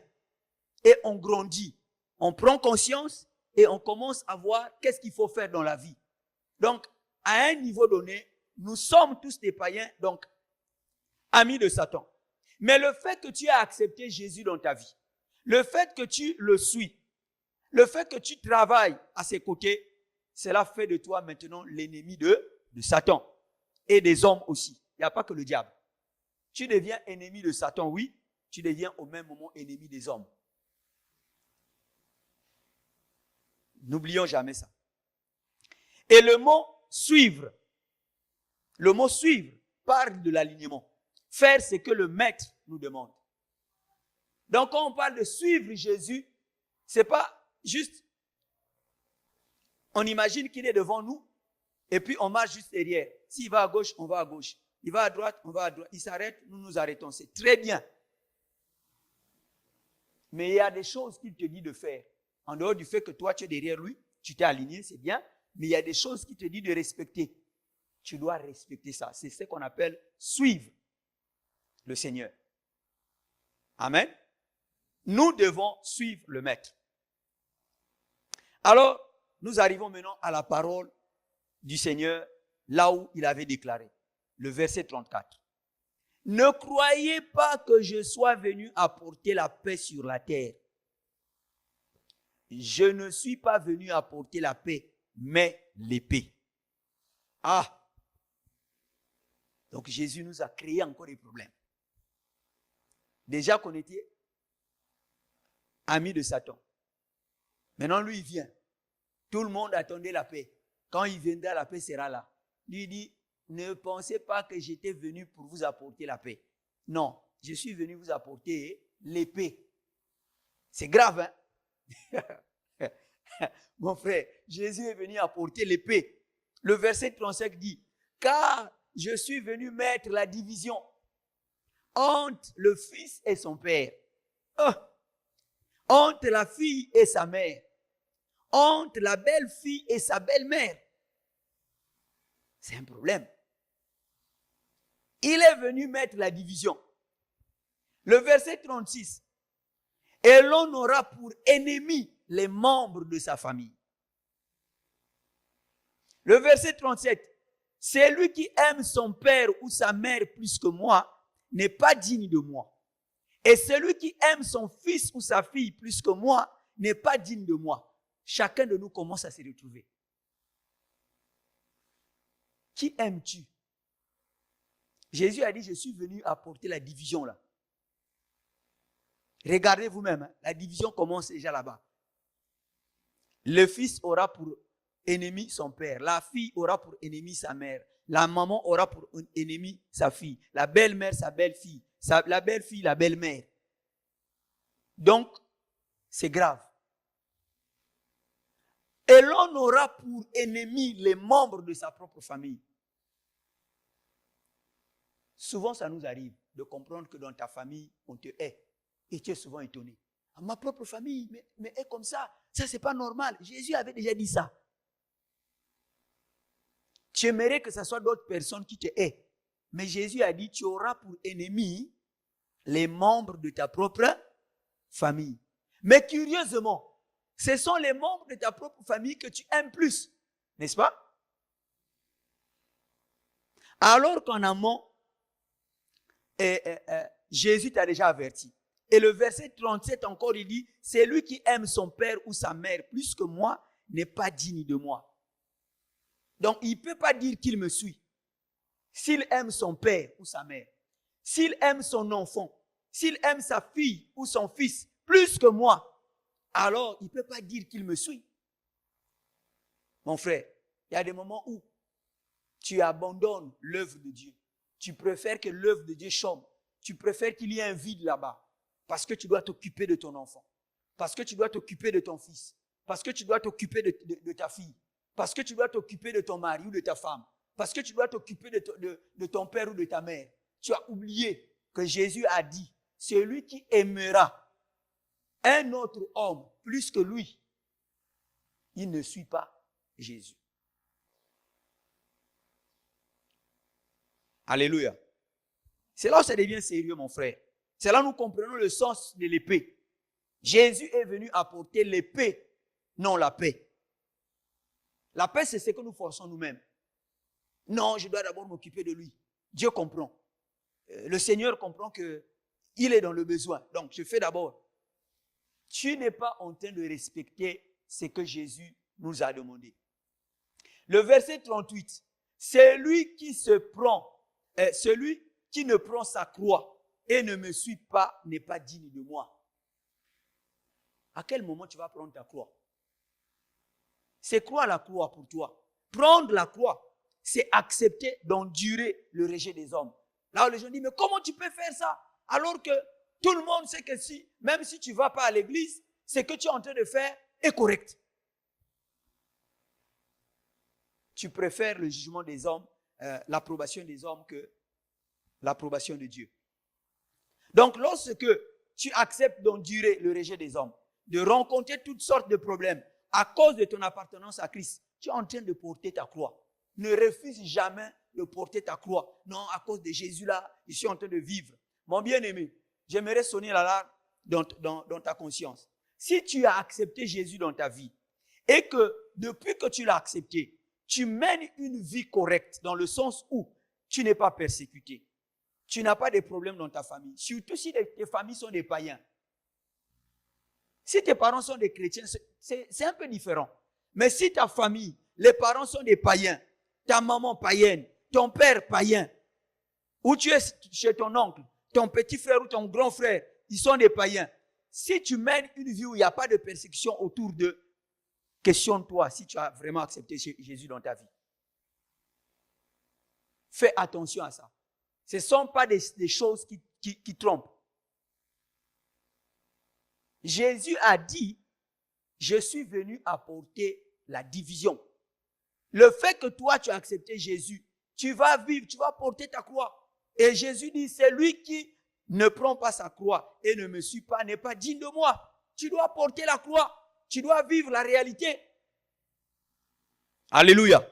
et on grandit. On prend conscience et on commence à voir qu'est-ce qu'il faut faire dans la vie. Donc, à un niveau donné, nous sommes tous des païens, donc amis de Satan. Mais le fait que tu as accepté Jésus dans ta vie, le fait que tu le suis, le fait que tu travailles à ses côtés, cela fait de toi maintenant l'ennemi de Satan et des hommes aussi. Il n'y a pas que le diable. Tu deviens ennemi de Satan, oui, tu deviens au même moment ennemi des hommes. N'oublions jamais ça. Et le mot suivre parle de l'alignement. Faire ce que le maître nous demande. Donc quand on parle de suivre Jésus, c'est pas juste, on imagine qu'il est devant nous et puis on marche juste derrière. S'il va à gauche, on va à gauche. Il va à droite, on va à droite. Il s'arrête, nous nous arrêtons. C'est très bien. Mais il y a des choses qu'il te dit de faire. En dehors du fait que toi, tu es derrière lui, tu t'es aligné, c'est bien. Mais il y a des choses qu'il te dit de respecter. Tu dois respecter ça. C'est ce qu'on appelle suivre le Seigneur. Amen. Nous devons suivre le Maître. Alors, nous arrivons maintenant à la parole du Seigneur, là où il avait déclaré. Le verset 34. Ne croyez pas que je sois venu apporter la paix sur la terre. Je ne suis pas venu apporter la paix, mais l'épée. Ah! Donc Jésus nous a créé encore des problèmes. Déjà qu'on était amis de Satan. Maintenant, lui, il vient. Tout le monde attendait la paix. Quand il viendra, la paix sera là. Lui dit, ne pensez pas que j'étais venu pour vous apporter la paix. Non, je suis venu vous apporter l'épée. C'est grave, hein? Mon frère, Jésus est venu apporter l'épée. Le verset 35 dit, car je suis venu mettre la division entre le fils et son père, entre la fille et sa mère, entre la belle-fille et sa belle-mère. C'est un problème. Il est venu mettre la division. Le verset 36. Et l'on aura pour ennemis les membres de sa famille. Le verset 37. Celui qui aime son père ou sa mère plus que moi n'est pas digne de moi. Et celui qui aime son fils ou sa fille plus que moi n'est pas digne de moi. Chacun de nous commence à se retrouver. Qui aimes-tu? Jésus a dit, je suis venu apporter la division là. Regardez vous-même, hein, la division commence déjà là-bas. Le fils aura pour ennemi son père, la fille aura pour ennemi sa mère, la maman aura pour ennemi sa fille, la belle-mère sa belle-fille, la belle-fille la belle-mère. Donc, c'est grave. Et l'on aura pour ennemi les membres de sa propre famille. Souvent, ça nous arrive de comprendre que dans ta famille, on te hait. Et tu es souvent étonné. Ma propre famille, mais est comme ça. Ça, c'est pas normal. Jésus avait déjà dit ça. Tu aimerais que ce soit d'autres personnes qui te haient. Mais Jésus a dit, tu auras pour ennemi les membres de ta propre famille. Mais curieusement, ce sont les membres de ta propre famille que tu aimes plus. N'est-ce pas? Alors qu'en amont, Jésus t'a déjà averti. Et le verset 37 encore, il dit, celui qui aime son père ou sa mère plus que moi n'est pas digne de moi. Donc, il ne peut pas dire qu'il me suit. S'il aime son père ou sa mère, s'il aime son enfant, s'il aime sa fille ou son fils plus que moi, alors il ne peut pas dire qu'il me suit. Mon frère, il y a des moments où tu abandonnes l'œuvre de Dieu. Tu préfères que l'œuvre de Dieu chôme. Tu préfères qu'il y ait un vide là-bas. Parce que tu dois t'occuper de ton enfant. Parce que tu dois t'occuper de ton fils. Parce que tu dois t'occuper de ta fille. Parce que tu dois t'occuper de ton mari ou de ta femme. Parce que tu dois t'occuper de ton père ou de ta mère. Tu as oublié que Jésus a dit, celui qui aimera un autre homme plus que lui, il ne suit pas Jésus. Alléluia. C'est là où ça devient sérieux, mon frère. C'est là où nous comprenons le sens de l'épée. Jésus est venu apporter l'épée, non la paix. La paix, c'est ce que nous forçons nous-mêmes. Non, je dois d'abord m'occuper de lui. Dieu comprend. Le Seigneur comprend qu'il est dans le besoin. Donc, je fais d'abord. Tu n'es pas en train de respecter ce que Jésus nous a demandé. Le verset 38. Celui qui ne prend sa croix et ne me suit pas n'est pas digne de moi. À quel moment tu vas prendre ta croix? C'est quoi la croix pour toi? Prendre la croix, c'est accepter d'endurer le rejet des hommes. Là où les gens disent, mais comment tu peux faire ça? Alors que tout le monde sait que même si tu ne vas pas à l'église, ce que tu es en train de faire est correct. Tu préfères le jugement des hommes, l'approbation des hommes que l'approbation de Dieu. Donc, lorsque tu acceptes d'endurer le rejet des hommes, de rencontrer toutes sortes de problèmes à cause de ton appartenance à Christ, tu es en train de porter ta croix. Ne refuse jamais de porter ta croix. Non, à cause de Jésus là, je suis en train de vivre. Mon bien-aimé, j'aimerais sonner l'alarme dans ta conscience. Si tu as accepté Jésus dans ta vie et que depuis que tu l'as accepté, tu mènes une vie correcte dans le sens où tu n'es pas persécuté, tu n'as pas de problèmes dans ta famille, surtout si tes familles sont des païens. Si tes parents sont des chrétiens, c'est un peu différent. Mais si ta famille, les parents sont des païens, ta maman païenne, ton père païen, ou tu es chez ton oncle, ton petit frère ou ton grand frère, ils sont des païens. Si tu mènes une vie où il n'y a pas de persécution autour d'eux, questionne-toi si tu as vraiment accepté Jésus dans ta vie. Fais attention à ça. Ce ne sont pas des choses qui trompent. Jésus a dit, je suis venu apporter la division. Le fait que toi, tu as accepté Jésus, tu vas vivre, tu vas porter ta croix. Et Jésus dit, c'est lui qui ne prend pas sa croix et ne me suit pas, n'est pas digne de moi. Tu dois porter la croix. Tu dois vivre la réalité. Alléluia.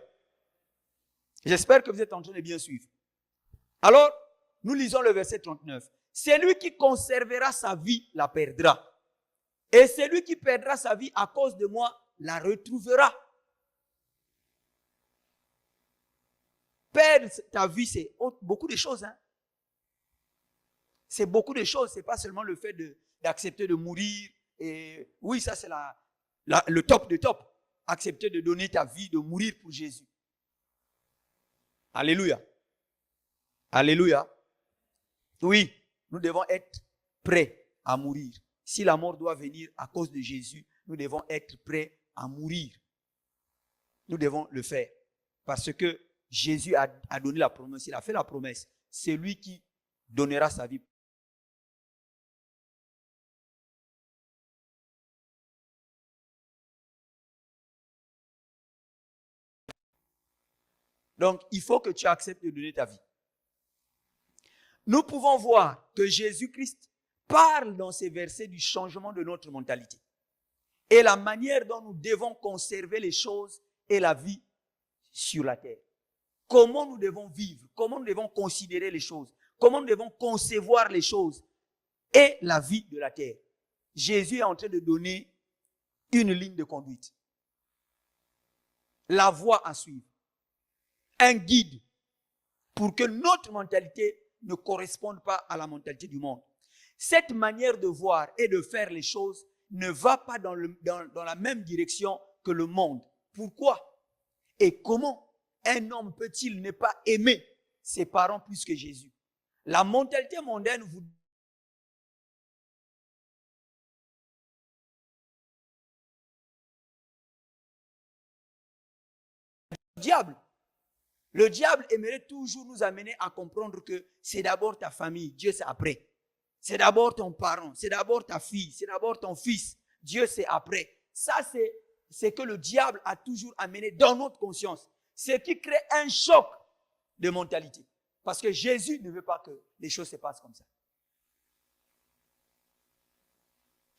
J'espère que vous êtes en train de bien suivre. Alors, nous lisons le verset 39. Celui qui conservera sa vie la perdra. Et celui qui perdra sa vie à cause de moi la retrouvera. Perdre ta vie, c'est beaucoup de choses. Hein? C'est beaucoup de choses. Ce n'est pas seulement le fait d'accepter de mourir. Et oui, ça c'est le top de top. Accepter de donner ta vie, de mourir pour Jésus. Alléluia. Alléluia. Oui, nous devons être prêts à mourir. Si la mort doit venir à cause de Jésus, nous devons être prêts à mourir. Nous devons le faire. Parce que Jésus a donné la promesse. Il a fait la promesse. C'est lui qui donnera sa vie. Donc, il faut que tu acceptes de donner ta vie. Nous pouvons voir que Jésus-Christ parle dans ces versets du changement de notre mentalité et la manière dont nous devons conserver les choses et la vie sur la terre. Comment nous devons vivre, comment nous devons considérer les choses, comment nous devons concevoir les choses et la vie de la terre. Jésus est en train de donner une ligne de conduite, la voie à suivre, un guide pour que notre mentalité ne corresponde pas à la mentalité du monde. Cette manière de voir et de faire les choses ne va pas dans la même direction que le monde. Pourquoi? Et comment un homme peut-il ne pas aimer ses parents plus que Jésus? La mentalité mondaine vous diable. Le diable aimerait toujours nous amener à comprendre que c'est d'abord ta famille, Dieu c'est après. C'est d'abord ton parent, c'est d'abord ta fille, c'est d'abord ton fils, Dieu c'est après. Ça c'est que le diable a toujours amené dans notre conscience. Ce qui crée un choc de mentalité. Parce que Jésus ne veut pas que les choses se passent comme ça.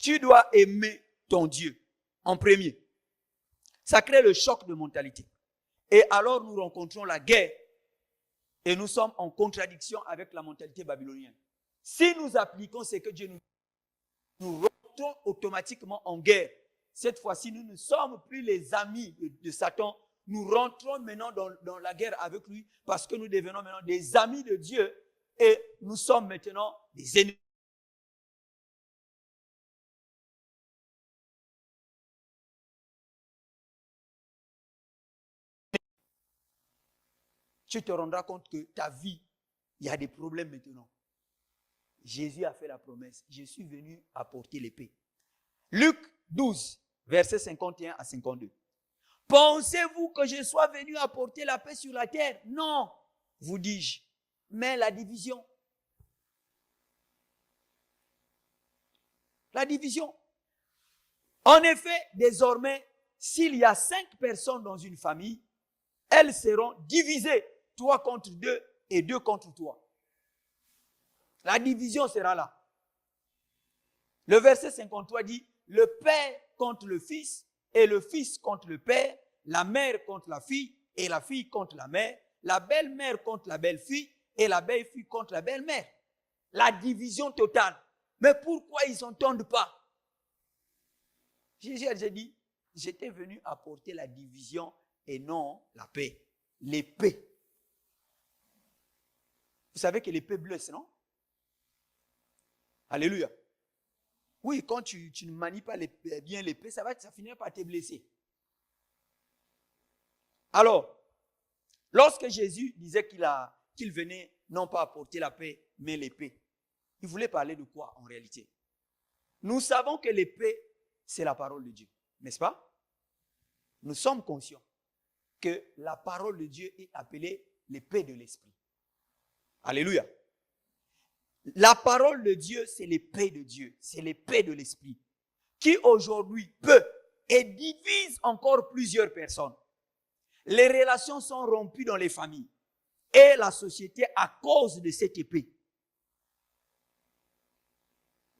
Tu dois aimer ton Dieu en premier. Ça crée le choc de mentalité. Et alors nous rencontrons la guerre et nous sommes en contradiction avec la mentalité babylonienne. Si nous appliquons ce que Dieu nous dit, nous rentrons automatiquement en guerre. Cette fois-ci, nous ne sommes plus les amis de Satan. Nous rentrons maintenant dans la guerre avec lui parce que nous devenons maintenant des amis de Dieu et nous sommes maintenant des ennemis. Tu te rendras compte que ta vie, il y a des problèmes maintenant. Jésus a fait la promesse. Je suis venu apporter l'épée. Luc 12, versets 51 à 52. Pensez-vous que je sois venu apporter la paix sur la terre? Non, vous dis-je, mais la division. La division. En effet, désormais, s'il y a 5 personnes dans une famille, elles seront divisées, 3 contre 2 et 2 contre 3. La division sera là. Le verset 53 dit, le père contre le fils et le fils contre le père, la mère contre la fille et la fille contre la mère, la belle-mère contre la belle-fille et la belle-fille contre la belle-mère. La division totale. Mais pourquoi ils ne s'entendent pas? Jésus a dit, j'étais venu apporter la division et non la paix. L'épée. Vous savez que l'épée blesse, non? Alléluia. Oui, quand tu ne manies pas bien l'épée, ça finira par te blesser. Alors, lorsque Jésus disait qu'il venait non pas apporter la paix, mais l'épée, il voulait parler de quoi en réalité? Nous savons que l'épée, c'est la parole de Dieu, n'est-ce pas? Nous sommes conscients que la parole de Dieu est appelée l'épée de l'esprit. Alléluia. La parole de Dieu, c'est l'épée de Dieu, c'est l'épée de l'esprit, qui aujourd'hui peut et divise encore plusieurs personnes. Les relations sont rompues dans les familles et la société à cause de cette épée.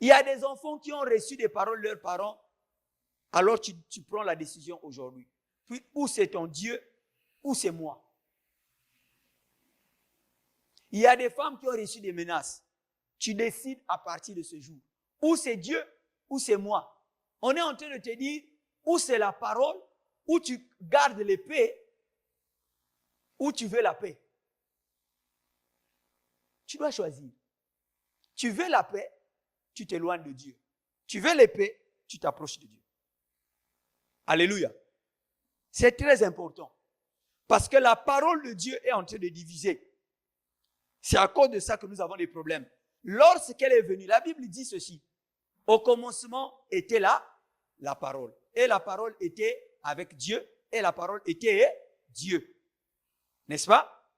Il y a des enfants qui ont reçu des paroles de leurs parents, alors tu prends la décision aujourd'hui. Puis, ou c'est ton Dieu, ou c'est moi. Il y a des femmes qui ont reçu des menaces. Tu décides à partir de ce jour. Ou c'est Dieu, ou c'est moi. On est en train de te dire, ou c'est la parole, ou tu gardes l'épée, ou tu veux la paix. Tu dois choisir. Tu veux la paix, tu t'éloignes de Dieu. Tu veux l'épée, tu t'approches de Dieu. Alléluia. C'est très important. Parce que la parole de Dieu est en train de diviser. C'est à cause de ça que nous avons des problèmes. Lorsqu'elle est venue, la Bible dit ceci. Au commencement était là la parole. Et la parole était avec Dieu. Et la parole était Dieu. N'est-ce pas?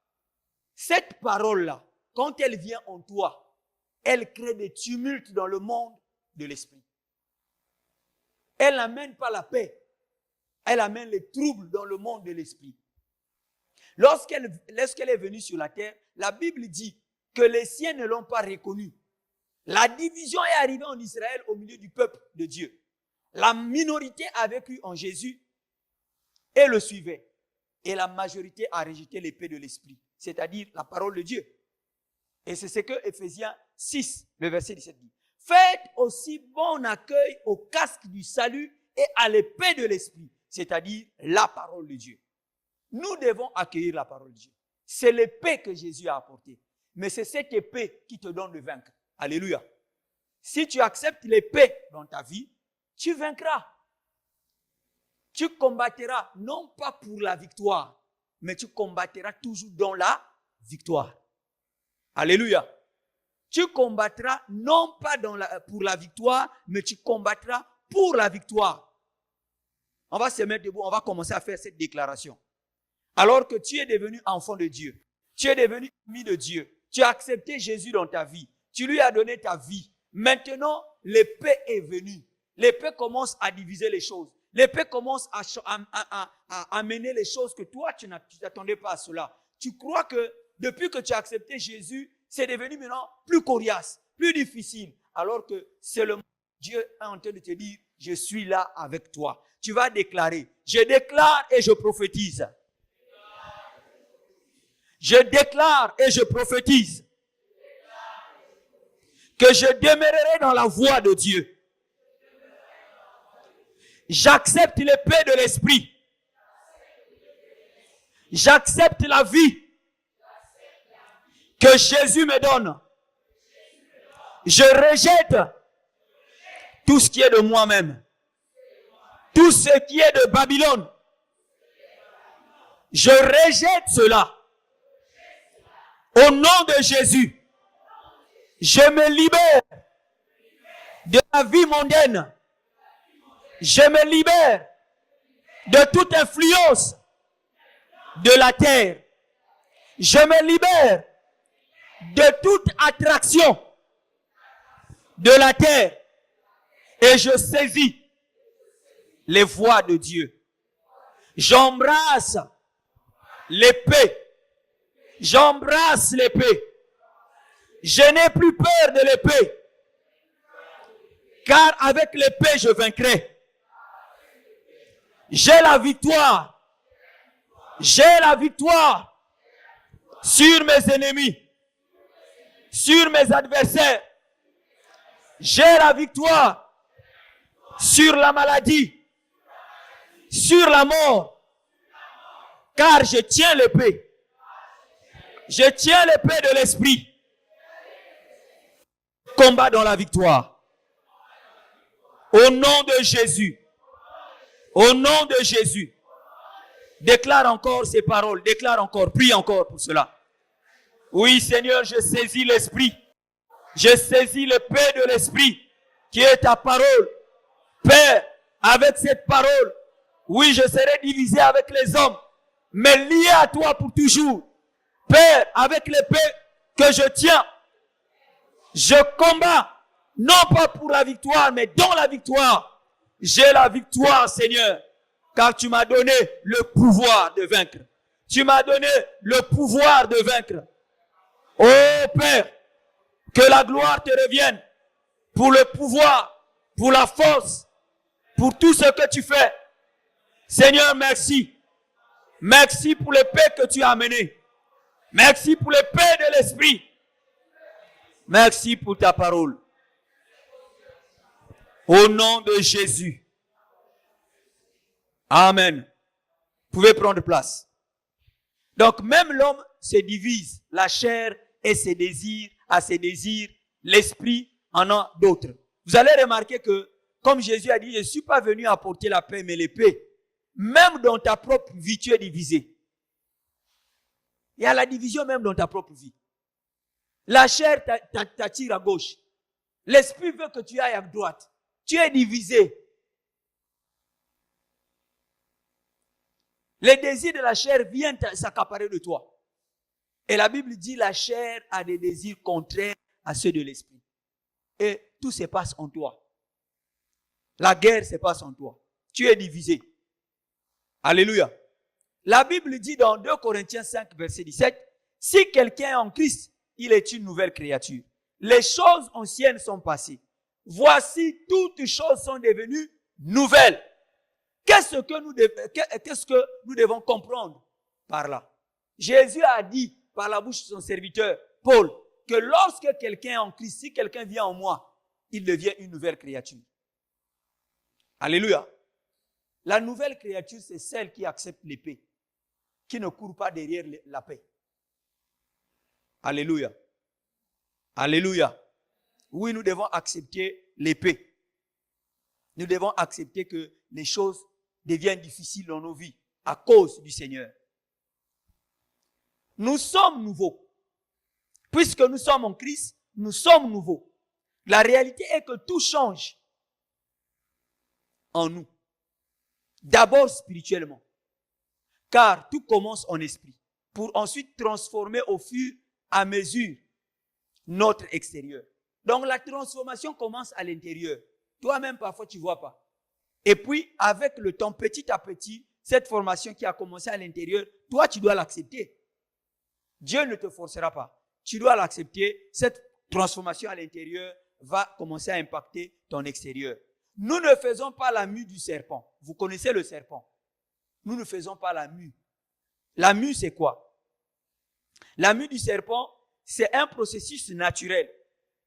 Cette parole-là, quand elle vient en toi, elle crée des tumultes dans le monde de l'esprit. Elle n'amène pas la paix. Elle amène les troubles dans le monde de l'esprit. Lorsqu'elle est venue sur la terre, la Bible dit que les siens ne l'ont pas reconnue. La division est arrivée en Israël au milieu du peuple de Dieu. La minorité avait cru en Jésus et le suivait. Et la majorité a rejeté l'épée de l'esprit, c'est-à-dire la parole de Dieu. Et c'est ce que Éphésiens 6, le verset 17 dit. Faites aussi bon accueil au casque du salut et à l'épée de l'esprit, c'est-à-dire la parole de Dieu. Nous devons accueillir la parole de Dieu. C'est l'épée que Jésus a apportée. Mais c'est cette épée qui te donne de vaincre. Alléluia. Si tu acceptes l'épée dans ta vie, tu vaincras. Tu combattras non pas pour la victoire, mais tu combattras toujours dans la victoire. Alléluia. Tu combattras non pas pour la victoire, mais tu combattras pour la victoire. On va se mettre debout, on va commencer à faire cette déclaration. Alors que tu es devenu enfant de Dieu, tu es devenu ami de Dieu, tu as accepté Jésus dans ta vie, tu lui as donné ta vie. Maintenant, l'épée est venue. L'épée commence à diviser les choses. L'épée commence à amener les choses que toi, tu n'attendais pas à cela. Tu crois que depuis que tu as accepté Jésus, c'est devenu maintenant plus coriace, plus difficile, alors que c'est le Dieu est en train de te dire, je suis là avec toi. Tu vas déclarer, je déclare et je prophétise. Je déclare et je prophétise que je demeurerai dans la voie de Dieu. J'accepte l'épée de l'esprit. J'accepte la vie que Jésus me donne. Je rejette tout ce qui est de moi-même. Tout ce qui est de Babylone. Je rejette cela. Au nom de Jésus, je me libère de la vie mondaine. Je me libère de toute influence de la terre. Je me libère de toute attraction de la terre. Et je saisis les voies de Dieu. J'embrasse l'épée. J'embrasse l'épée. Je n'ai plus peur de l'épée. Car avec l'épée, je vaincrai. J'ai la victoire. J'ai la victoire sur mes ennemis, sur mes adversaires. J'ai la victoire sur la maladie, sur la mort. Car je tiens l'épée. Je tiens l'épée de l'esprit. Combat dans la victoire. Au nom de Jésus. Au nom de Jésus. Déclare encore ces paroles. Déclare encore. Prie encore pour cela. Oui, Seigneur, je saisis l'esprit. Je saisis l'épée de l'esprit qui est ta parole. Père, avec cette parole, oui, je serai divisé avec les hommes, mais lié à toi pour toujours. Père, avec l'épée que je tiens, je combats, non pas pour la victoire, mais dans la victoire. J'ai la victoire, Seigneur, car tu m'as donné le pouvoir de vaincre. Tu m'as donné le pouvoir de vaincre. Oh Père, que la gloire te revienne pour le pouvoir, pour la force, pour tout ce que tu fais. Seigneur, merci. Merci pour l'épée que tu as amenée. Merci pour l'épée de l'esprit. Merci pour ta parole. Au nom de Jésus. Amen. Vous pouvez prendre place. Donc même l'homme se divise. La chair et ses désirs, à ses désirs. L'esprit en a d'autres. Vous allez remarquer que, comme Jésus a dit, je ne suis pas venu apporter la paix, mais l'épée. Même dans ta propre vie, tu es divisé. Il y a la division même dans ta propre vie. La chair t'attire à gauche. L'esprit veut que tu ailles à droite. Tu es divisé. Les désirs de la chair viennent s'accaparer de toi. Et la Bible dit la chair a des désirs contraires à ceux de l'esprit. Et tout se passe en toi. La guerre se passe en toi. Tu es divisé. Alléluia. La Bible dit dans 2 Corinthiens 5, verset 17, si quelqu'un est en Christ, il est une nouvelle créature. Les choses anciennes sont passées. Voici, toutes choses sont devenues nouvelles. Qu'est-ce que nous devons comprendre par là? Jésus a dit par la bouche de son serviteur, Paul, que lorsque quelqu'un est en Christ, si quelqu'un vient en moi, il devient une nouvelle créature. Alléluia. La nouvelle créature, c'est celle qui accepte l'épée, qui ne court pas derrière la paix. Alléluia. Alléluia. Oui, nous devons accepter l'épée. Nous devons accepter que les choses deviennent difficiles dans nos vies à cause du Seigneur. Nous sommes nouveaux. Puisque nous sommes en Christ, nous sommes nouveaux. La réalité est que tout change en nous. D'abord spirituellement. Car tout commence en esprit. Pour ensuite transformer au fur et à mesure notre extérieur. Donc la transformation commence à l'intérieur. Toi-même parfois tu ne vois pas. Et puis avec le temps, petit à petit, cette formation qui a commencé à l'intérieur, toi tu dois l'accepter. Dieu ne te forcera pas. Tu dois l'accepter, cette transformation à l'intérieur, va commencer à impacter ton extérieur. Nous ne faisons pas la mue du serpent. Vous connaissez le serpent. Nous ne faisons pas la mue. La mue, c'est quoi? La mue du serpent, c'est un processus naturel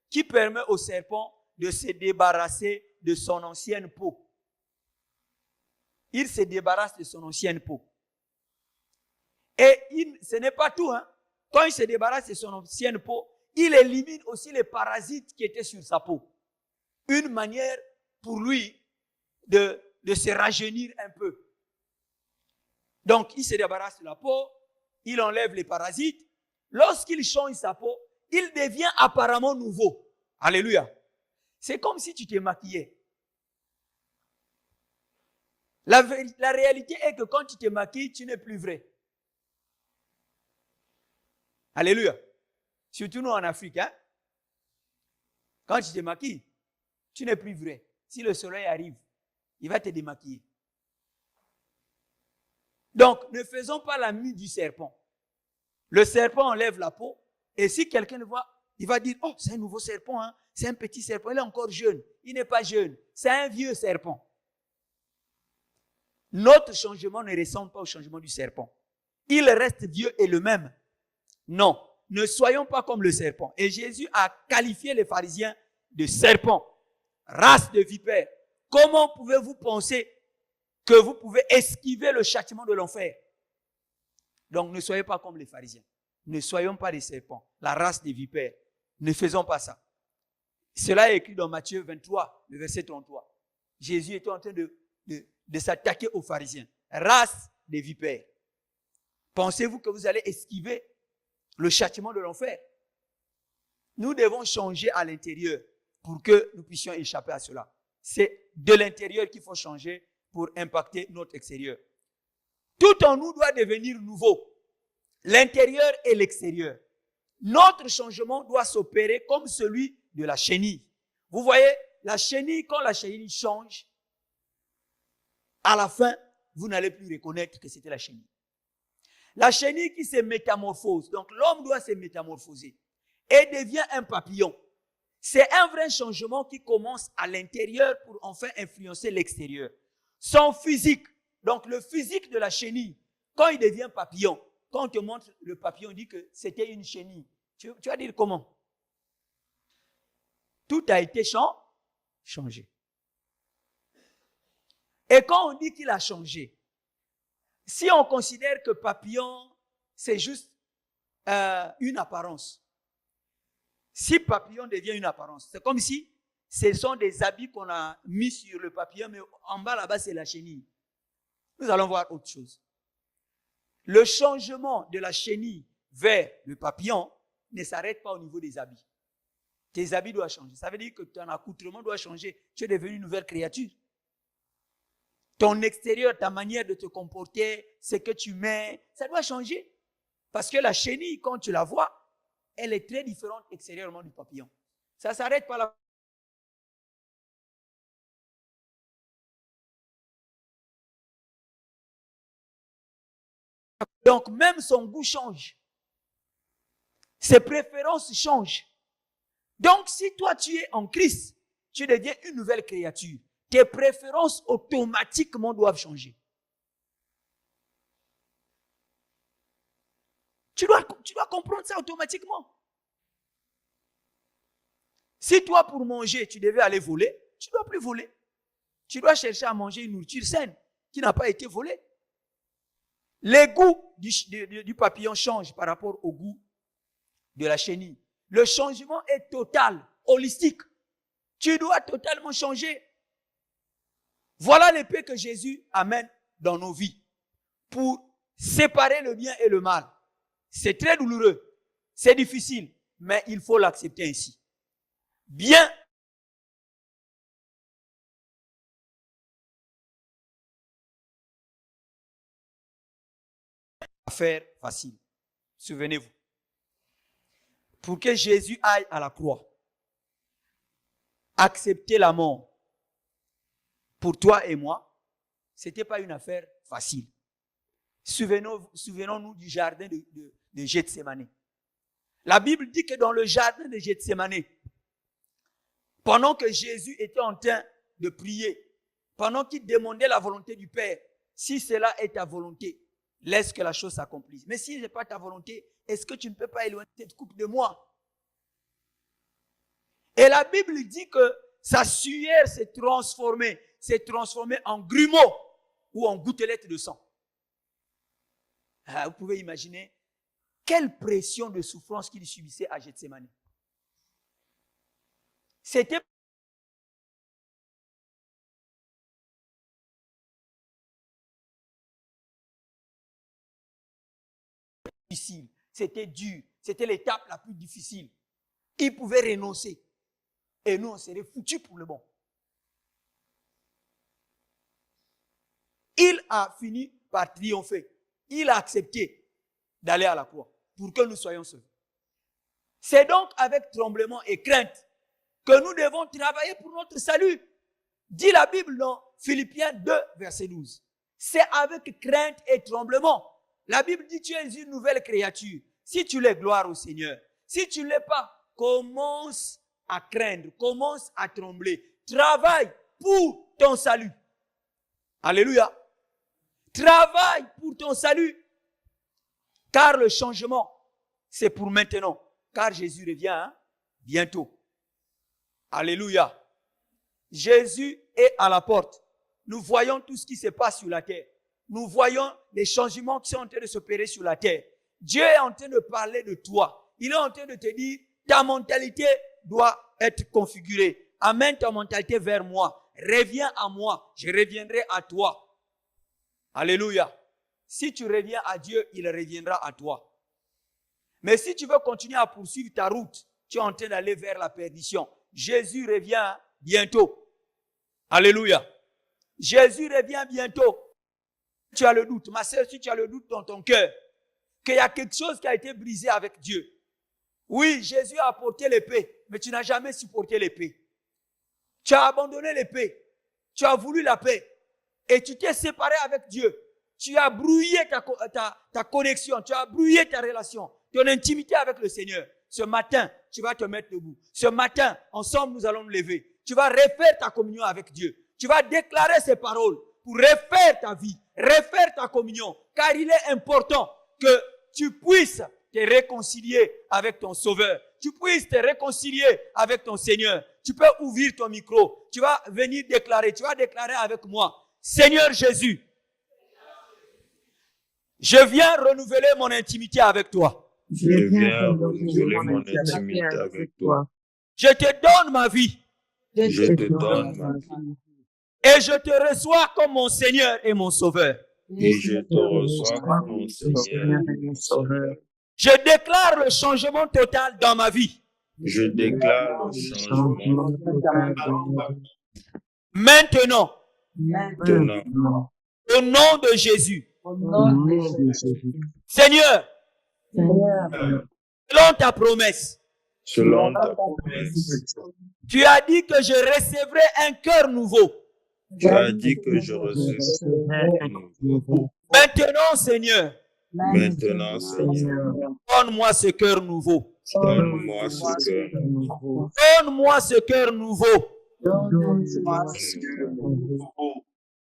qui permet au serpent de se débarrasser de son ancienne peau. Il se débarrasse de son ancienne peau. Et ce n'est pas tout. Hein. Quand il se débarrasse de son ancienne peau, il élimine aussi les parasites qui étaient sur sa peau. Une manière pour lui de se rajeunir un peu. Donc, il se débarrasse de la peau, il enlève les parasites. Lorsqu'il change sa peau, il devient apparemment nouveau. Alléluia. C'est comme si tu t'es maquillé. La réalité est que quand tu te maquilles, tu n'es plus vrai. Alléluia. Surtout nous en Afrique. Hein? Quand tu te maquilles, tu n'es plus vrai. Si le soleil arrive, il va te démaquiller. Donc, ne faisons pas la mue du serpent. Le serpent enlève la peau. Et si quelqu'un le voit, il va dire, oh, c'est un nouveau serpent. Hein? C'est un petit serpent. Il est encore jeune. Il n'est pas jeune. C'est un vieux serpent. Notre changement ne ressemble pas au changement du serpent. Il reste vieux et le même. Non, ne soyons pas comme le serpent. Et Jésus a qualifié les pharisiens de serpents, race de vipères. Comment pouvez-vous penser que vous pouvez esquiver le châtiment de l'enfer? Donc ne soyez pas comme les pharisiens. Ne soyons pas des serpents, la race des vipères. Ne faisons pas ça. Cela est écrit dans Matthieu 23, le verset 33. Jésus était en train de s'attaquer aux pharisiens. Race des vipères. Pensez-vous que vous allez esquiver le châtiment de l'enfer? Nous devons changer à l'intérieur pour que nous puissions échapper à cela. C'est de l'intérieur qu'il faut changer pour impacter notre extérieur. Tout en nous doit devenir nouveau. L'intérieur et l'extérieur. Notre changement doit s'opérer comme celui de la chenille. Vous voyez, la chenille, quand la chenille change, à la fin, vous n'allez plus reconnaître que c'était la chenille. La chenille qui se métamorphose, donc l'homme doit se métamorphoser et devient un papillon. C'est un vrai changement qui commence à l'intérieur pour enfin influencer l'extérieur. Son physique, donc le physique de la chenille, quand il devient papillon, quand on te montre le papillon, on dit que c'était une chenille. Tu vas dire comment? Tout a été changé. Et quand on dit qu'il a changé, si on considère que papillon, c'est juste une apparence. Si papillon devient une apparence, c'est comme si ce sont des habits qu'on a mis sur le papillon, mais en bas là-bas c'est la chenille. Nous allons voir autre chose. Le changement de la chenille vers le papillon ne s'arrête pas au niveau des habits. Tes habits doivent changer. Ça veut dire que ton accoutrement doit changer. Tu es devenu une nouvelle créature. Ton extérieur, ta manière de te comporter, ce que tu mets, ça doit changer. Parce que la chenille, quand tu la vois, elle est très différente extérieurement du papillon. Ça ne s'arrête pas là. Donc, même son goût change. Ses préférences changent. Donc, si toi, tu es en Christ, tu deviens une nouvelle créature. Tes préférences automatiquement doivent changer. Tu dois comprendre ça automatiquement. Si toi, pour manger, tu devais aller voler, tu ne dois plus voler. Tu dois chercher à manger une nourriture saine qui n'a pas été volée. Les goûts du papillon changent par rapport au goût de la chenille. Le changement est total, holistique. Tu dois totalement changer. Voilà les paix que Jésus amène dans nos vies pour séparer le bien et le mal. C'est très douloureux, c'est difficile, mais il faut l'accepter ainsi. Bien affaire facile. Souvenez-vous. Pour que Jésus aille à la croix, accepter la mort pour toi et moi, ce n'était pas une affaire facile. Souvenons-nous du jardin de Gethsémani. La Bible dit que dans le jardin de Gethsémani, Pendant que Jésus était en train de prier, pendant qu'il demandait la volonté du Père, si cela est ta volonté, laisse que la chose s'accomplisse. Mais si ce n'est pas ta volonté, est-ce que tu ne peux pas éloigner cette coupe de moi? Et la Bible dit que sa sueur s'est transformée en grumeaux ou en gouttelettes de sang. Vous pouvez imaginer quelle pression de souffrance qu'il subissait à Gethsémani. C'était difficile, c'était dur, c'était l'étape la plus difficile. Il pouvait renoncer. Et nous, on serait foutus pour le bon. Il a fini par triompher. Il a accepté d'aller à la croix pour que nous soyons sauvés. C'est donc avec tremblement et crainte que nous devons travailler pour notre salut. Dit la Bible dans Philippiens 2, verset 12. C'est avec crainte et tremblement. La Bible dit tu es une nouvelle créature. Si tu l'es, gloire au Seigneur. Si tu ne l'es pas, commence à craindre, commence à trembler. Travaille pour ton salut. Alléluia. Travaille pour ton salut. Car le changement, c'est pour maintenant. Car Jésus revient bientôt. Alléluia. Jésus est à la porte. Nous voyons tout ce qui se passe sur la terre. Nous voyons les changements qui sont en train de s'opérer sur la terre. Dieu est en train de parler de toi. Il est en train de te dire, ta mentalité doit être configurée. Amène ta mentalité vers moi. Reviens à moi. Je reviendrai à toi. Alléluia. Si tu reviens à Dieu, il reviendra à toi. Mais si tu veux continuer à poursuivre ta route, tu es en train d'aller vers la perdition. Jésus revient bientôt. Alléluia. Jésus revient bientôt. Tu as le doute. Ma sœur, si tu as le doute dans ton cœur, qu'il y a quelque chose qui a été brisé avec Dieu. Oui, Jésus a apporté l'épée, mais tu n'as jamais supporté l'épée. Tu as abandonné l'épée. Tu as voulu la paix. Et tu t'es séparé avec Dieu. Tu as brouillé ta connexion. Tu as brouillé ta relation. Ton intimité avec le Seigneur. Ce matin, tu vas te mettre debout. Ce matin, ensemble, nous allons nous lever. Tu vas refaire ta communion avec Dieu. Tu vas déclarer ces paroles pour refaire ta vie, refaire ta communion. Car il est important que tu puisses te réconcilier avec ton Sauveur. Tu puisses te réconcilier avec ton Seigneur. Tu peux ouvrir ton micro. Tu vas venir déclarer. Tu vas déclarer avec moi. Seigneur Jésus, je viens renouveler mon intimité avec toi. Je viens renouveler mon intimité avec toi. Je te donne ma vie. Je te donne ma vie. Et je te reçois comme mon Seigneur et mon Sauveur. Et je te reçois comme mon Seigneur et mon Sauveur. Je déclare le changement total dans ma vie. Je déclare le changement total dans ma vie. Maintenant, Maintenant, au nom de Jésus, Au nom de Jésus. Seigneur, Seigneur, selon ta promesse, selon ta promesse, tu as dit que je recevrai un cœur nouveau. tu as dit que je recevrai un nouveau. Maintenant, Seigneur, Maintenant, Seigneur, donne-moi ce cœur nouveau. donne-moi ce cœur nouveau. Donne-moi ce cœur nouveau. Donne-moi ce cœur nouveau.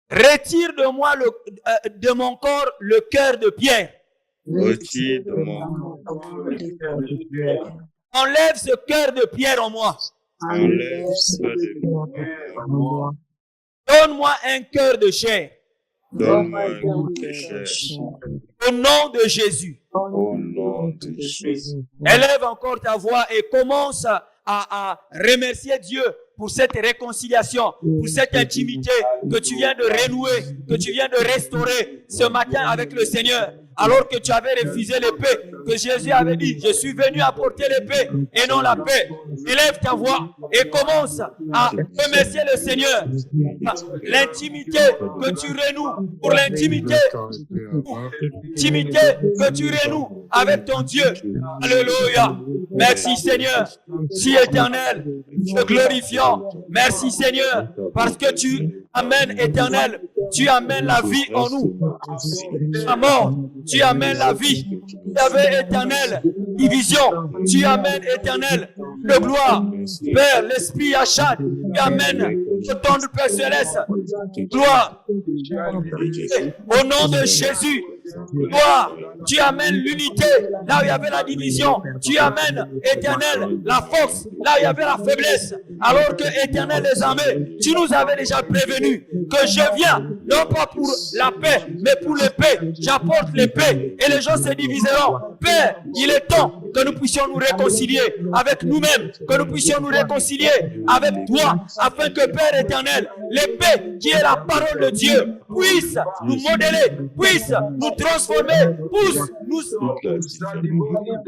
Retire de mon corps le cœur de pierre. Retire de mon corps le cœur de pierre. Enlève ce cœur de pierre en moi. Enlève ce cœur de pierre en moi. Donne-moi un cœur de chair. Donne-moi un cœur de chair. Au nom de Jésus. Au nom de Jésus. Élève encore ta voix et commence à remercier Dieu pour cette réconciliation, pour cette intimité que tu viens de renouer, que tu viens de restaurer ce matin avec le Seigneur. Alors que tu avais refusé l'épée, que Jésus avait dit, je suis venu apporter l'épée et non la paix. Élève ta voix et commence à remercier le Seigneur. L'intimité que tu renoues, pour l'intimité que tu renoues avec ton Dieu. Alléluia. Merci Seigneur. Si éternel, te glorifiant. Merci Seigneur, parce que tu amènes éternel, tu amènes la vie en nous. La mort, tu amènes la vie. Tu avais éternel, division. Tu amènes, Éternel, de gloire. Père, l'Esprit Achat, tu amènes autant de Père Céleste. Gloire. Au nom de Jésus. Gloire, tu amènes l'unité là où il y avait la division. Tu amènes, Éternel, la force là où il y avait la faiblesse. Alors que, Éternel des armées, tu nous avais déjà prévenu que je viens, non pas pour la paix, mais pour l'épée. J'apporte l'épée et les gens se diviseront. Père, il est temps que nous puissions nous réconcilier avec nous-mêmes, que nous puissions nous réconcilier avec toi, afin que, Père éternel, l'épée qui est la parole de Dieu puisse nous modeler, puisse nous transformer, puisse nous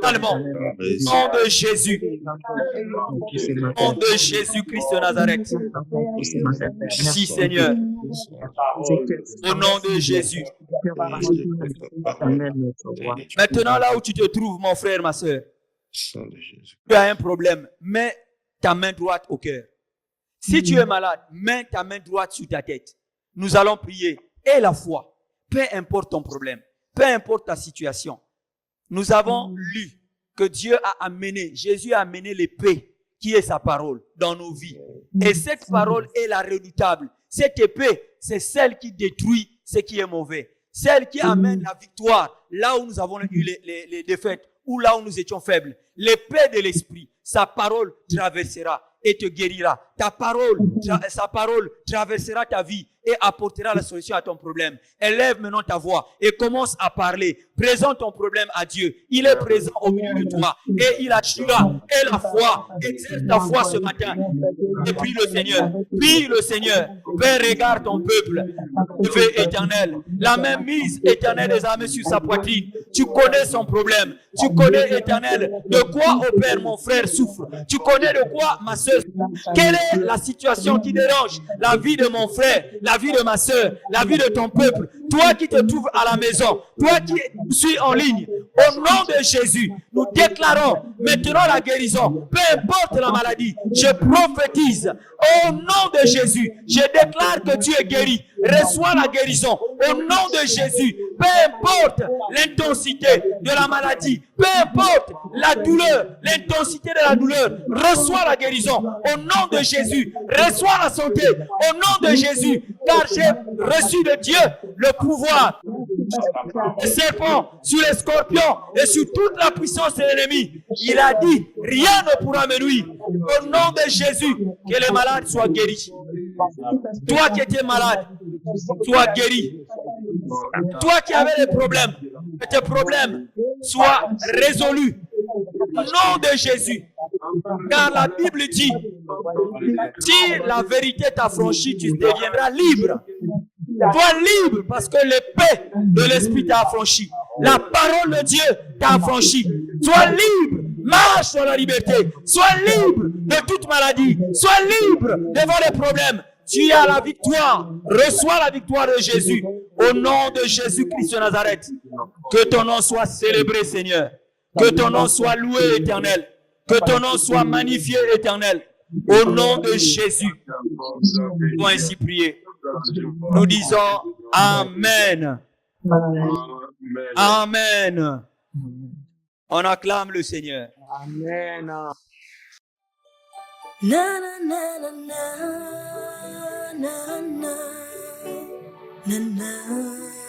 calmement. Au nom de Jésus. Au nom de Jésus-Christ de Nazareth. Merci Seigneur. Au nom de Jésus. Maintenant, là où tu te trouves, mon frère, ma soeur, tu as un problème. Mets ta main droite au cœur. Si tu es malade, mets ta main droite sur ta tête. Nous allons prier. Et la foi, peu importe ton problème, peu importe ta situation. Nous avons lu que Dieu a amené, Jésus a amené l'épée qui est sa parole dans nos vies. Et cette parole est la redoutable. Cette épée, c'est celle qui détruit ce qui est mauvais. Celle qui amène la victoire là où nous avons eu les défaites ou là où nous étions faibles. L'épée de l'esprit, sa parole traversera et te guérira. Sa parole traversera ta vie et apportera la solution à ton problème. Élève maintenant ta voix et commence à parler. Présente ton problème à Dieu. Il est présent au milieu de toi et il agira. Et la foi, exerce ta foi ce matin. Et prie le Seigneur. Prie le Seigneur. Père, regarde ton peuple. Dieu éternel. La main mise éternelle des armées sur sa poitrine. Tu connais son problème. Tu connais éternel de quoi, oh Père, mon frère souffre. Tu connais de quoi ma soeur. Quelle est la situation qui dérange la vie de mon frère, la vie de ma soeur, la vie de ton peuple? Toi qui te trouves à la maison, toi qui suis en ligne, au nom de Jésus, nous déclarons maintenant la guérison. Peu importe la maladie, je prophétise au nom de Jésus. Je déclare que tu es guéri. Reçois la guérison au nom de Jésus. Peu importe l'intensité de la maladie, peu importe la douleur, l'intensité de la douleur, reçois la guérison au nom de Jésus. Reçois la santé au nom de Jésus, car j'ai reçu de Dieu le pouvoir. Les serpents, sur les scorpions et sur toute la puissance de l'ennemi. Il a dit, rien ne pourra me nuire. Au nom de Jésus, que les malades soient guéris. Toi qui étais malade, sois guéri. Toi qui avais des problèmes, que tes problèmes soient résolus. Au nom de Jésus. Car la Bible dit, si la vérité t'a franchi, tu deviendras libre. Toi libre parce que l'épée de l'esprit t'a affranchi. La parole de Dieu t'a affranchi. Sois libre. Marche dans la liberté. Sois libre de toute maladie. Sois libre devant les problèmes. Tu as la victoire. Reçois la victoire de Jésus. Au nom de Jésus-Christ de Nazareth. Que ton nom soit célébré, Seigneur. Que ton nom soit loué, Éternel. Que ton nom soit magnifié, Éternel. Au nom de Jésus. Nous pouvons ainsi prier. Nous disons Amen. Amen. On acclame le Seigneur. Amen. Na na na na na na na na na.